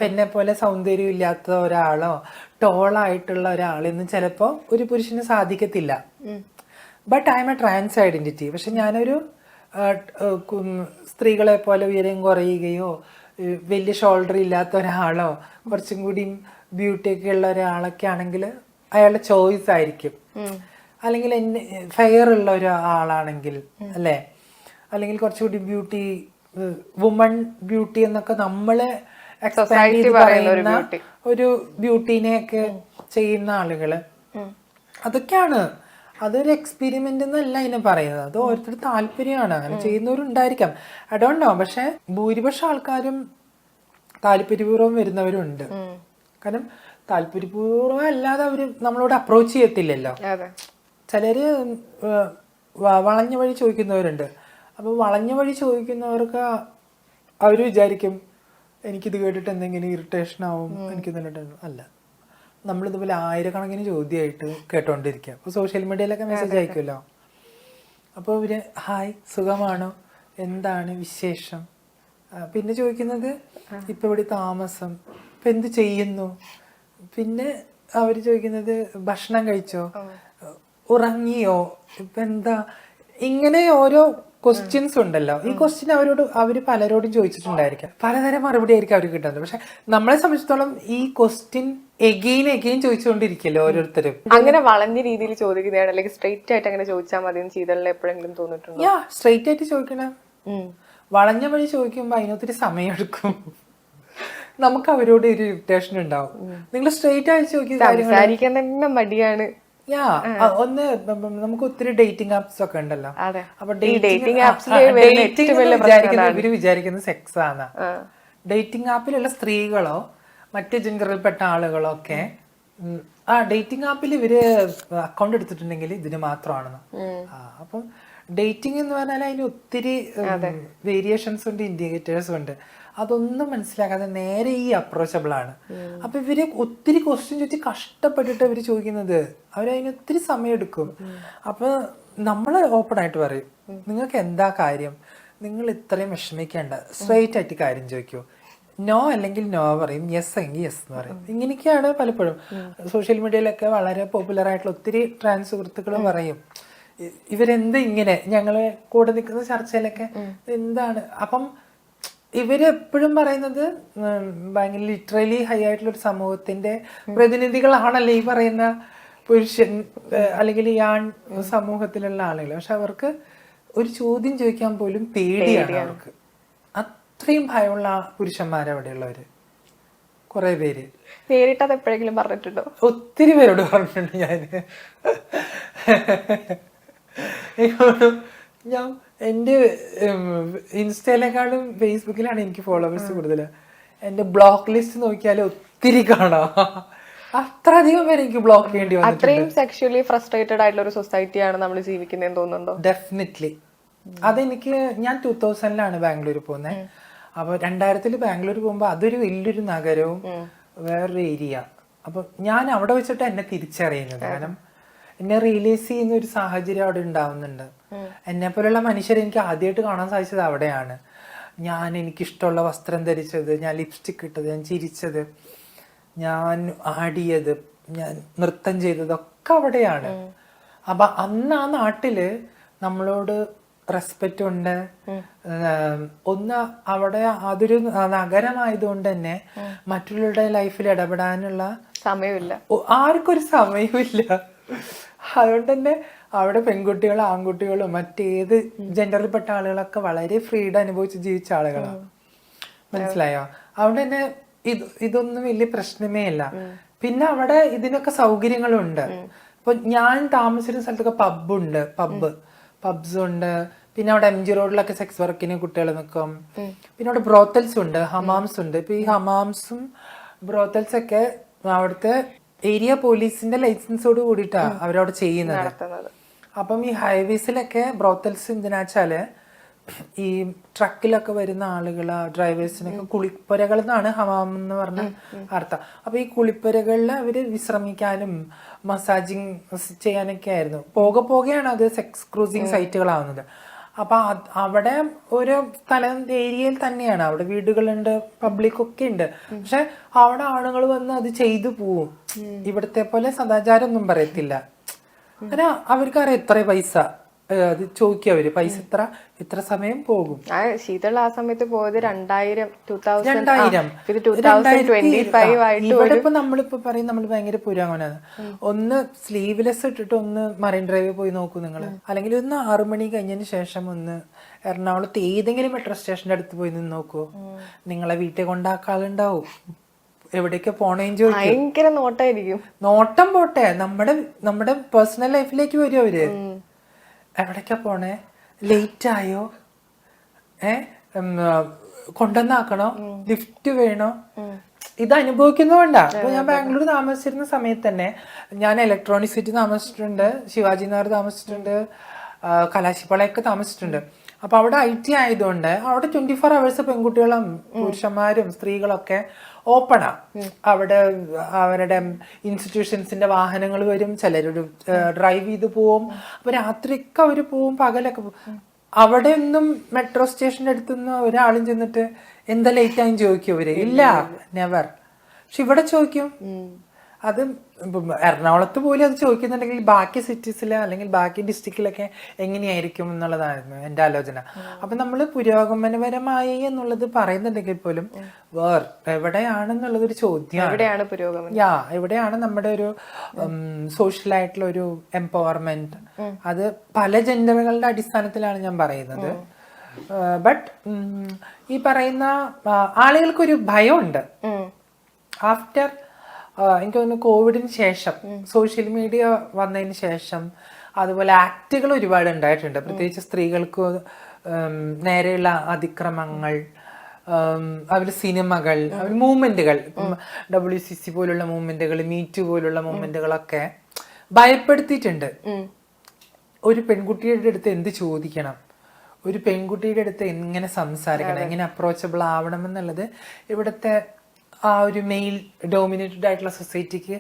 Speaker 2: എന്നെ പോലെ സൗന്ദര്യം ഇല്ലാത്ത ഒരാളോ ടോളായിട്ടുള്ള ഒരാളെന്ന് ചിലപ്പോ ഒരു പുരുഷന് സാധിക്കത്തില്ല. But I am a trans identity. പക്ഷെ ഞാനൊരു സ്ത്രീകളെ പോലെ ഉയരം കുറയുകയോ വലിയ ഷോൾഡർ ഇല്ലാത്ത ഒരാളോ കുറച്ചും കൂടി ബ്യൂട്ടി ഒക്കെ ഉള്ള ഒരാളൊക്കെ ആണെങ്കിൽ അയാളുടെ ചോയ്സ് ആയിരിക്കും. അല്ലെങ്കിൽ എന്നെ ഫെയർ ഉള്ള ഒരു ആളാണെങ്കിൽ അല്ലേ, അല്ലെങ്കിൽ കുറച്ചുകൂടി ബ്യൂട്ടി, വുമൺ ബ്യൂട്ടി എന്നൊക്കെ നമ്മള് എക്സ്പാൻഡ് ചെയ്ത് പറയുന്ന ഒരു ബ്യൂട്ടീനെയൊക്കെ ചെയ്യുന്ന ആളുകള്, അതൊക്കെയാണ്. അതൊരു എക്സ്പെരിമെന്റ് എന്നല്ല അതിനെ പറയുന്നത്, അത് ഓരോരുത്തരുടെ താല്പര്യമാണ്. അങ്ങനെ ചെയ്യുന്നവരുണ്ടായിരിക്കാം, ഐ ഡോണ്ട് നോ. പക്ഷെ ഭൂരിപക്ഷം ആൾക്കാരും താല്പര്യപൂർവ്വം വരുന്നവരുണ്ട്. കാരണം താല്പര്യപൂർവ്വം അല്ലാതെ അവര് നമ്മളോട് അപ്രോച്ച് ചെയ്യത്തില്ലല്ലോ. ചിലര് വളഞ്ഞ വഴി ചോദിക്കുന്നവരുണ്ട്. അപ്പൊ വളഞ്ഞ വഴി ചോദിക്കുന്നവർക്ക് അവര് വിചാരിക്കും എനിക്കിത് കേട്ടിട്ട് എന്തെങ്കിലും ഇറിറ്റേഷൻ ആവും, എനിക്കിത് അല്ല. നമ്മളിതുപോലെ ആയിരക്കണക്കിന് ചോദ്യമായിട്ട് കേട്ടോണ്ടിരിക്കുക. അപ്പോൾ സോഷ്യൽ മീഡിയയിലൊക്കെ മെസ്സേജ് അയക്കുമല്ലോ. അപ്പോൾ ഇവര് ഹായ്, സുഖമാണോ, എന്താണ് വിശേഷം, പിന്നെ ചോദിക്കുന്നത് ഇപ്പം ഇവിടെ താമസം, ഇപ്പം എന്ത് ചെയ്യുന്നു, പിന്നെ അവർ ചോദിക്കുന്നത് ഭക്ഷണം കഴിച്ചോ, ഉറങ്ങിയോ, ഇപ്പം എന്താ, ഇങ്ങനെ ഓരോ ക്വസ്റ്റ്യൻസ് ഉണ്ടല്ലോ. ഈ ക്വസ്റ്റ്യൻ അവര് പലരോടും ചോദിച്ചിട്ടുണ്ടായിരിക്കാം, പലതരം മറുപടി ആയിരിക്കും അവർക്ക് കിട്ടുന്നത്. പക്ഷെ നമ്മളെ സംബന്ധിച്ചിടത്തോളം ഈ ക്വസ്റ്റ്യൻ എഗെയിൻ ചോദിച്ചുകൊണ്ടിരിക്കല്ലോ ഓരോരുത്തരും.
Speaker 1: അങ്ങനെ വളഞ്ഞ രീതിയിൽ ചോദിക്കുന്നതാണ്, അല്ലെങ്കിൽ സ്ട്രെയിറ്റ് ആയിട്ട് അങ്ങനെ ചോദിച്ചാൽ മതി എന്ന് ചെയ്തല്ലേ എപ്പോഴെങ്കിലും തോന്നിയിട്ടുണ്ടോ?
Speaker 2: സ്ട്രെയിറ്റ് ആയിട്ട് ചോദിക്കണം. വളഞ്ഞ വഴി ചോദിക്കുമ്പോ അതിനൊത്തിരി സമയമെടുക്കും, നമുക്ക് അവരോട് ഒരു ഇറിറ്റേഷൻ ഉണ്ടാവും. നിങ്ങൾ സ്ട്രെയിറ്റ് ആയിട്ട്
Speaker 1: സംസാരിക്കാൻ തന്നെ മടിയാണ്.
Speaker 2: ഒന്ന് നമുക്ക് ഒത്തിരി ഡേറ്റിംഗ് ആപ്സ് ഒക്കെ ഉണ്ടല്ലോ. അപ്പൊ ഇവര് വിചാരിക്കുന്നത് സെക്സ് ആണ്. ഡേറ്റിംഗ് ആപ്പിലുള്ള സ്ത്രീകളോ മറ്റ് ജെൻഡറിൽപ്പെട്ട ആളുകളോ ഒക്കെ ആ ഡേറ്റിംഗ് ആപ്പിൽ ഇവര് അക്കൗണ്ട് എടുത്തിട്ടുണ്ടെങ്കിൽ ഇതിന് മാത്രമാണെന്ന്. അപ്പം ഡേറ്റിംഗ് എന്ന് പറഞ്ഞാൽ അതിന് ഒത്തിരി വേരിയേഷൻസ് ഉണ്ട്, ഇൻഡിക്കേറ്റേഴ്സും ഉണ്ട്. അതൊന്നും മനസ്സിലാക്കാതെ നേരെ ഈ അപ്രോച്ചബിൾ ആണ്. അപ്പൊ ഇവര് ഒത്തിരി ക്വസ്റ്റ്യൻ ചോദിച്ച് കഷ്ടപ്പെട്ടിട്ട് ഇവര് ചോദിക്കുന്നത്, അവരതിന് ഒത്തിരി സമയം എടുക്കും. അപ്പൊ നമ്മള് ഓപ്പൺ ആയിട്ട് പറയും, നിങ്ങൾക്ക് എന്താ കാര്യം, നിങ്ങൾ ഇത്രയും വിഷമിക്കേണ്ട, സ്ട്രെയിറ്റ് ആയിട്ട് കാര്യം ചോദിക്കൂ. നോ അല്ലെങ്കിൽ നോ പറയും, യെസ് എങ്കിൽ യെസ് എന്ന് പറയും. ഇങ്ങനെയൊക്കെയാണ് പലപ്പോഴും സോഷ്യൽ മീഡിയയിലൊക്കെ വളരെ പോപ്പുലർ ആയിട്ടുള്ള ഒത്തിരി ട്രാൻസ് സുഹൃത്തുക്കളും പറയും, ഇവരെന്ത് ഇങ്ങനെ ഞങ്ങള് കൂടെ നിൽക്കുന്ന ചർച്ചയിലൊക്കെ എന്താണ്. അപ്പം ഇവരെപ്പോഴും പറയുന്നത് ഭയങ്കര ലിറ്ററലി ഹൈ ആയിട്ടുള്ള ഒരു സമൂഹത്തിന്റെ പ്രതിനിധികളാണല്ലോ ഈ പറയുന്ന പുരുഷൻ അല്ലെങ്കിൽ ഈ ആൺ സമൂഹത്തിലുള്ള ആളുകൾ. പക്ഷെ അവർക്ക് ഒരു ചോദ്യം ചോദിക്കാൻ പോലും പേടിയാണ് അവർക്ക്. അത്രയും ഭയമുള്ള പുരുഷന്മാരവിടെയുള്ളവര് കുറെ പേര്.
Speaker 1: നേരിട്ടത് എപ്പോഴെങ്കിലും പറഞ്ഞിട്ടുണ്ടോ?
Speaker 2: ഒത്തിരി പേരോട് പറഞ്ഞിട്ടുണ്ട് ഞാൻ എൻ്റെ ഇൻസ്റ്റയിലേക്കാളും ഫേസ്ബുക്കിലാണ് എനിക്ക് ഫോളോവേഴ്സ് കൂടുതൽ. എൻ്റെ ബ്ലോക്ക് ലിസ്റ്റ് നോക്കിയാൽ ഒത്തിരി കാണാം. അത്രയധികം പേര് എനിക്ക് ബ്ലോക്ക് ചെയ്യേണ്ടി വന്നു.
Speaker 1: അത്രയും സെക്ഷുവലി ഫ്രസ്ട്രേറ്റഡ് ആയിട്ടുള്ള ഒരു സൊസൈറ്റിയാണ് നമ്മൾ ജീവിക്കുന്നതെന്ന് തോന്നുന്നുണ്ടോ?
Speaker 2: ഡെഫിനറ്റ്ലി. അതെനിക്ക് ഞാൻ 2000 ബാംഗ്ലൂർ പോകുന്നത്. അപ്പൊ 2000 ബാംഗ്ലൂർ പോകുമ്പോ അതൊരു വലിയൊരു നഗരവും വേറൊരു ഏരിയ. അപ്പൊ ഞാൻ അവിടെ വെച്ചിട്ട് എന്നെ തിരിച്ചറിയുന്നത്, കാരണം എന്നെ റിയലൈസ് ചെയ്യുന്ന ഒരു സാഹചര്യം അവിടെ ഉണ്ടാവുന്നുണ്ട്. എന്നെ പോലുള്ള മനുഷ്യരെ എനിക്ക് ആദ്യമായിട്ട് കാണാൻ സാധിച്ചത് അവിടെയാണ്. എനിക്കിഷ്ടമുള്ള വസ്ത്രം ധരിച്ചത്, ഞാൻ ലിപ്സ്റ്റിക് ഇട്ടത്, ഞാൻ ചിരിച്ചത്, ഞാൻ ആടിയത്, ഞാൻ നൃത്തം ചെയ്തതൊക്കെ അവിടെയാണ്. അപ്പൊ അന്ന് ആ നാട്ടില് നമ്മളോട് റെസ്പെക്റ്റ് ഉണ്ട്. ഒന്ന് അവിടെ അതൊരു നഗരമായതുകൊണ്ട് തന്നെ മറ്റുള്ളവരുടെ ലൈഫിൽ ഇടപെടാനുള്ള
Speaker 1: സമയമില്ല,
Speaker 2: ആർക്കൊരു സമയമില്ല. അതുകൊണ്ട് തന്നെ അവിടെ പെൺകുട്ടികളും ആൺകുട്ടികളും മറ്റേത് ജെൻഡറിൽപ്പെട്ട ആളുകളൊക്കെ വളരെ ഫ്രീഡം അനുഭവിച്ച് ജീവിച്ച ആളുകളാണ്. മനസ്സിലായോ? അതുകൊണ്ട് തന്നെ ഇതൊന്നും വലിയ പ്രശ്നമേ അല്ല. പിന്നെ അവിടെ ഇതിനൊക്കെ സൗകര്യങ്ങളുണ്ട്. ഇപ്പൊ ഞാൻ താമസിച്ചിരുന്ന സ്ഥലത്തൊക്കെ പബ്സ് ഉണ്ട്. പിന്നെ അവിടെ MG റോഡിലൊക്കെ സെക്സ് വർക്കിന് കുട്ടികൾ നിൽക്കും. പിന്നെ അവിടെ ബ്രോത്തൽസ് ഉണ്ട്, ഹമാംസ് ഉണ്ട്. ഇപ്പൊ ഈ ഹമാംസും ബ്രോത്തൽസ് ഒക്കെ അവിടുത്തെ ഏരിയ പോലീസിന്റെ ലൈസൻസോട് കൂടിയിട്ടാ അവരവിടെ ചെയ്യുന്നത്. അപ്പം ഈ ഹൈവേസിലൊക്കെ ബ്രോത്തൽസ് എന്തിനാച്ചാല് ഈ ട്രക്കിലൊക്കെ വരുന്ന ആളുകള് ഡ്രൈവേഴ്സിനൊക്കെ കുളിപ്പുരകൾ എന്നാണ് ഹമാം എന്ന് പറഞ്ഞ അർത്ഥം. അപ്പൊ ഈ കുളിപ്പുരകളിൽ അവര് വിശ്രമിക്കാനും മസാജിങ് ചെയ്യാനൊക്കെ ആയിരുന്നു. പോകെയാണ് അത് സെക്സ് ക്രൂസിങ് സൈറ്റുകളാവുന്നത്. അപ്പൊ അവിടെ ഒരു ഏരിയയിൽ തന്നെയാണ്, അവിടെ വീടുകളുണ്ട്, പബ്ലിക് ഒക്കെ ഉണ്ട്. പക്ഷെ അവിടെ ആണുങ്ങൾ വന്ന് അത് ചെയ്തു പോവും. ഇവിടത്തെ പോലെ സദാചാരം ഒന്നും പറയത്തില്ല. അവർക്ക് അറിയാം എത്ര പൈസ അത് ചോദിക്കും അവര് പൈസ ഇത്ര സമയം പോകും.
Speaker 1: ശീതൾ ആ സമയത്ത് പോയത് 2000 ഇത്
Speaker 2: 2025 ആയിട്ട്. ഇവിടെ ഇപ്പൊ നമ്മളിപ്പോ പറയും നമ്മൾ ഭയങ്കര പുരോഗമനാണ്. ഒന്ന് സ്ലീവ്ലെസ് ഇട്ടിട്ട് ഒന്ന് മറൈൻ ഡ്രൈവിൽ പോയി നോക്കൂ നിങ്ങൾ, അല്ലെങ്കിൽ ഒന്ന് 6 മണി കഴിഞ്ഞതിന് ശേഷം ഒന്ന് എറണാകുളത്ത് ഏതെങ്കിലും മെട്രോ സ്റ്റേഷന്റെ അടുത്ത് പോയി നിന്ന് നോക്കൂ. നിങ്ങളെ വീട്ടിൽ കൊണ്ടാക്കാളുണ്ടാവും. എവിടേക്ക് പോണേന്ന് ചോദിക്കും.
Speaker 1: ഭയങ്കര നോട്ടായിരിക്കും.
Speaker 2: നോട്ടം പോട്ടെ, നമ്മുടെ പേഴ്സണൽ ലൈഫിലേക്ക് വരും അവര്. എവിടേക്കാ പോണേ, ലേറ്റ് ആയോ, കൊണ്ടുവന്നാക്കണോ, ലിഫ്റ്റ് വേണോ, ഇത് അനുഭവിക്കുന്നതുകൊണ്ടാ. അപ്പൊ ഞാൻ ബാംഗ്ലൂർ താമസിച്ചിരുന്ന സമയത്ത് തന്നെ ഞാൻ ഇലക്ട്രോണിക് സിറ്റി താമസിച്ചിട്ടുണ്ട്, ശിവാജി നഗർ താമസിച്ചിട്ടുണ്ട്, കലാശിപ്പാളയൊക്കെ താമസിച്ചിട്ടുണ്ട്. അപ്പൊ അവിടെ IT ആയതുകൊണ്ട് അവിടെ 24 hours പെൺകുട്ടികളും പുരുഷന്മാരും സ്ത്രീകളൊക്കെ ഓപ്പണാ. അവിടെ അവരുടെ ഇൻസ്റ്റിറ്റ്യൂഷൻസിന്റെ വാഹനങ്ങൾ വരും, ചിലരൊരു ഡ്രൈവ് ചെയ്ത് പോവും. അപ്പൊ രാത്രിയൊക്കെ അവര് പോവും, പകലൊക്കെ പോവും. അവിടെ ഒന്നും മെട്രോ സ്റ്റേഷന്റെ അടുത്തൊന്നും ഒരാളും ചെന്നിട്ട് എന്താ ലേറ്റ് ആയി ചോദിക്കും അവര്, ഇല്ല, നെവർ. പക്ഷെ ഇവിടെ ചോദിക്കും. അത് എറണാകുളത്ത് പോലും അത് ചോദിക്കുന്നുണ്ടെങ്കിൽ ബാക്കി സിറ്റീസില് അല്ലെങ്കിൽ ബാക്കി ഡിസ്ട്രിക്റ്റിലൊക്കെ എങ്ങനെയായിരിക്കും എന്നുള്ളതായിരുന്നു എൻ്റെ ആലോചന. അപ്പൊ നമ്മൾ പുരോഗമനപരമായി എന്നുള്ളത് പറയുന്നുണ്ടെങ്കിൽ പോലും എവിടെയാണെന്നുള്ളത് ഒരു ചോദ്യമാണ്. എവിടെയാണ് നമ്മുടെ ഒരു സോഷ്യൽ ആയിട്ടുള്ള ഒരു എംപവർമെന്റ്? അത് പല ജെൻഡറുകളുടെ അടിസ്ഥാനത്തിലാണ് ഞാൻ പറയുന്നത്. ബട്ട് ഈ പറയുന്ന ആളുകൾക്കൊരു ഭയമുണ്ട്. ആഫ്റ്റർ എനിക്ക് തോന്നുന്നു കോവിഡിന് ശേഷം, സോഷ്യൽ മീഡിയ വന്നതിന് ശേഷം, അതുപോലെ ആക്ടുകൾ ഒരുപാട് ഉണ്ടായിട്ടുണ്ട്. പ്രത്യേകിച്ച് സ്ത്രീകൾക്ക് നേരെയുള്ള അതിക്രമങ്ങൾ, അവർ സിനിമകൾ, അവർ മൂവ്മെന്റുകൾ, WCC പോലുള്ള മൂവ്മെന്റുകൾ, മീറ്റു പോലുള്ള മൂവ്മെന്റുകളൊക്കെ ഭയപ്പെടുത്തിയിട്ടുണ്ട്. ഒരു പെൺകുട്ടിയുടെ അടുത്ത് എന്ത് ചോദിക്കണം, ഒരു പെൺകുട്ടിയുടെ അടുത്ത് എങ്ങനെ സംസാരിക്കണം, എങ്ങനെ അപ്രോച്ചബിൾ ആവണം എന്നുള്ളത് ഇവിടുത്തെ ആ ഒരു മെയിൽ ഡോമിനേറ്റഡ് ആയിട്ടുള്ള സൊസൈറ്റിക്ക്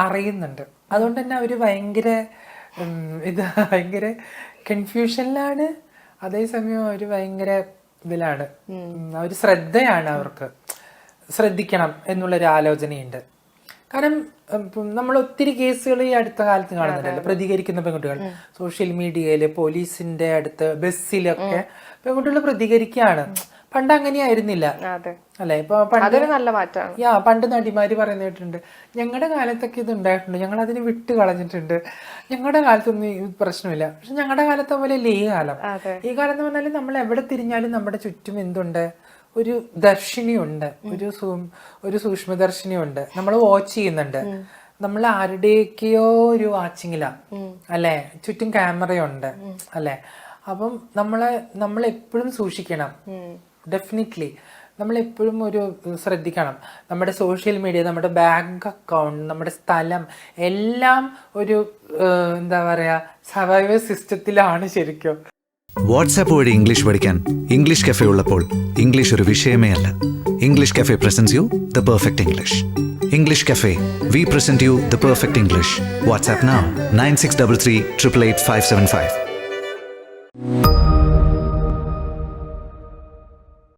Speaker 2: അറിയുന്നുണ്ട്. അതുകൊണ്ട് തന്നെ അവര് ഭയങ്കര കൺഫ്യൂഷനിലാണ്. അതേസമയം അവര് ഭയങ്കര ഇതിലാണ്, ഒരു ശ്രദ്ധയാണ്, അവർക്ക് ശ്രദ്ധിക്കണം എന്നുള്ളൊരു ആലോചനയുണ്ട്. കാരണം നമ്മൾ ഒത്തിരി കേസുകൾ ഈ അടുത്ത കാലത്ത് കാണുന്നുണ്ടല്ലോ, പ്രതികരിക്കുന്ന പെൺകുട്ടികൾ സോഷ്യൽ മീഡിയയില്, പോലീസിന്റെ അടുത്ത്, ബസ്സിലൊക്കെ പെൺകുട്ടികൾ പ്രതികരിക്കുകയാണ്. പണ്ട് അങ്ങനെയായിരുന്നില്ല അല്ലെ? ഇപ്പൊ പണ്ട് നടിമാര് പറയുന്ന കേട്ടിട്ടുണ്ട്, ഞങ്ങളുടെ കാലത്തൊക്കെ ഇത് ഉണ്ടായിട്ടുണ്ട്, ഞങ്ങൾ അതിന് വിട്ട് കളഞ്ഞിട്ടുണ്ട്, ഞങ്ങളുടെ കാലത്തൊന്നും ഇത് പ്രശ്നമില്ല. പക്ഷെ ഞങ്ങളുടെ കാലത്തെ പോലെ അല്ലേ ഈ കാലം. ഈ കാലം എന്ന് പറഞ്ഞാൽ നമ്മൾ എവിടെ തിരിഞ്ഞാലും നമ്മുടെ ചുറ്റും എന്തുണ്ട്, ഒരു ദർശിനിയുണ്ട്, ഒരു സൂക്ഷ്മദർശിനിയുണ്ട്. നമ്മൾ വാച്ച് ചെയ്യുന്നുണ്ട്, നമ്മൾ ആരുടെയൊക്കെയോ ഒരു വാച്ചിങ്ങിലാ അല്ലെ, ചുറ്റും ക്യാമറയുണ്ട് അല്ലെ. അപ്പം നമ്മളെപ്പോഴും സൂക്ഷിക്കണം. ഡെഫിനറ്റ്ലി നമ്മൾ എപ്പോഴും ഒരു ശ്രദ്ധിക്കണം. നമ്മുടെ സോഷ്യൽ മീഡിയ, നമ്മുടെ ബാങ്ക് അക്കൗണ്ട്, നമ്മുടെ സ്ഥലം എല്ലാം ഒരു എന്താ പറയാ സർവൈവൽ സിസ്റ്റത്തിലാണ് ശരിക്കും.
Speaker 3: വാട്സാപ്പ് വഴി ഇംഗ്ലീഷ് പഠിക്കാൻ ഇംഗ്ലീഷ് കഫേ ഉള്ളപ്പോൾ ഇംഗ്ലീഷ് ഒരു വിഷയമേ അല്ല. English cafe presents you the perfect English. English cafe, we present you the perfect English. WhatsApp now 9633 888 575.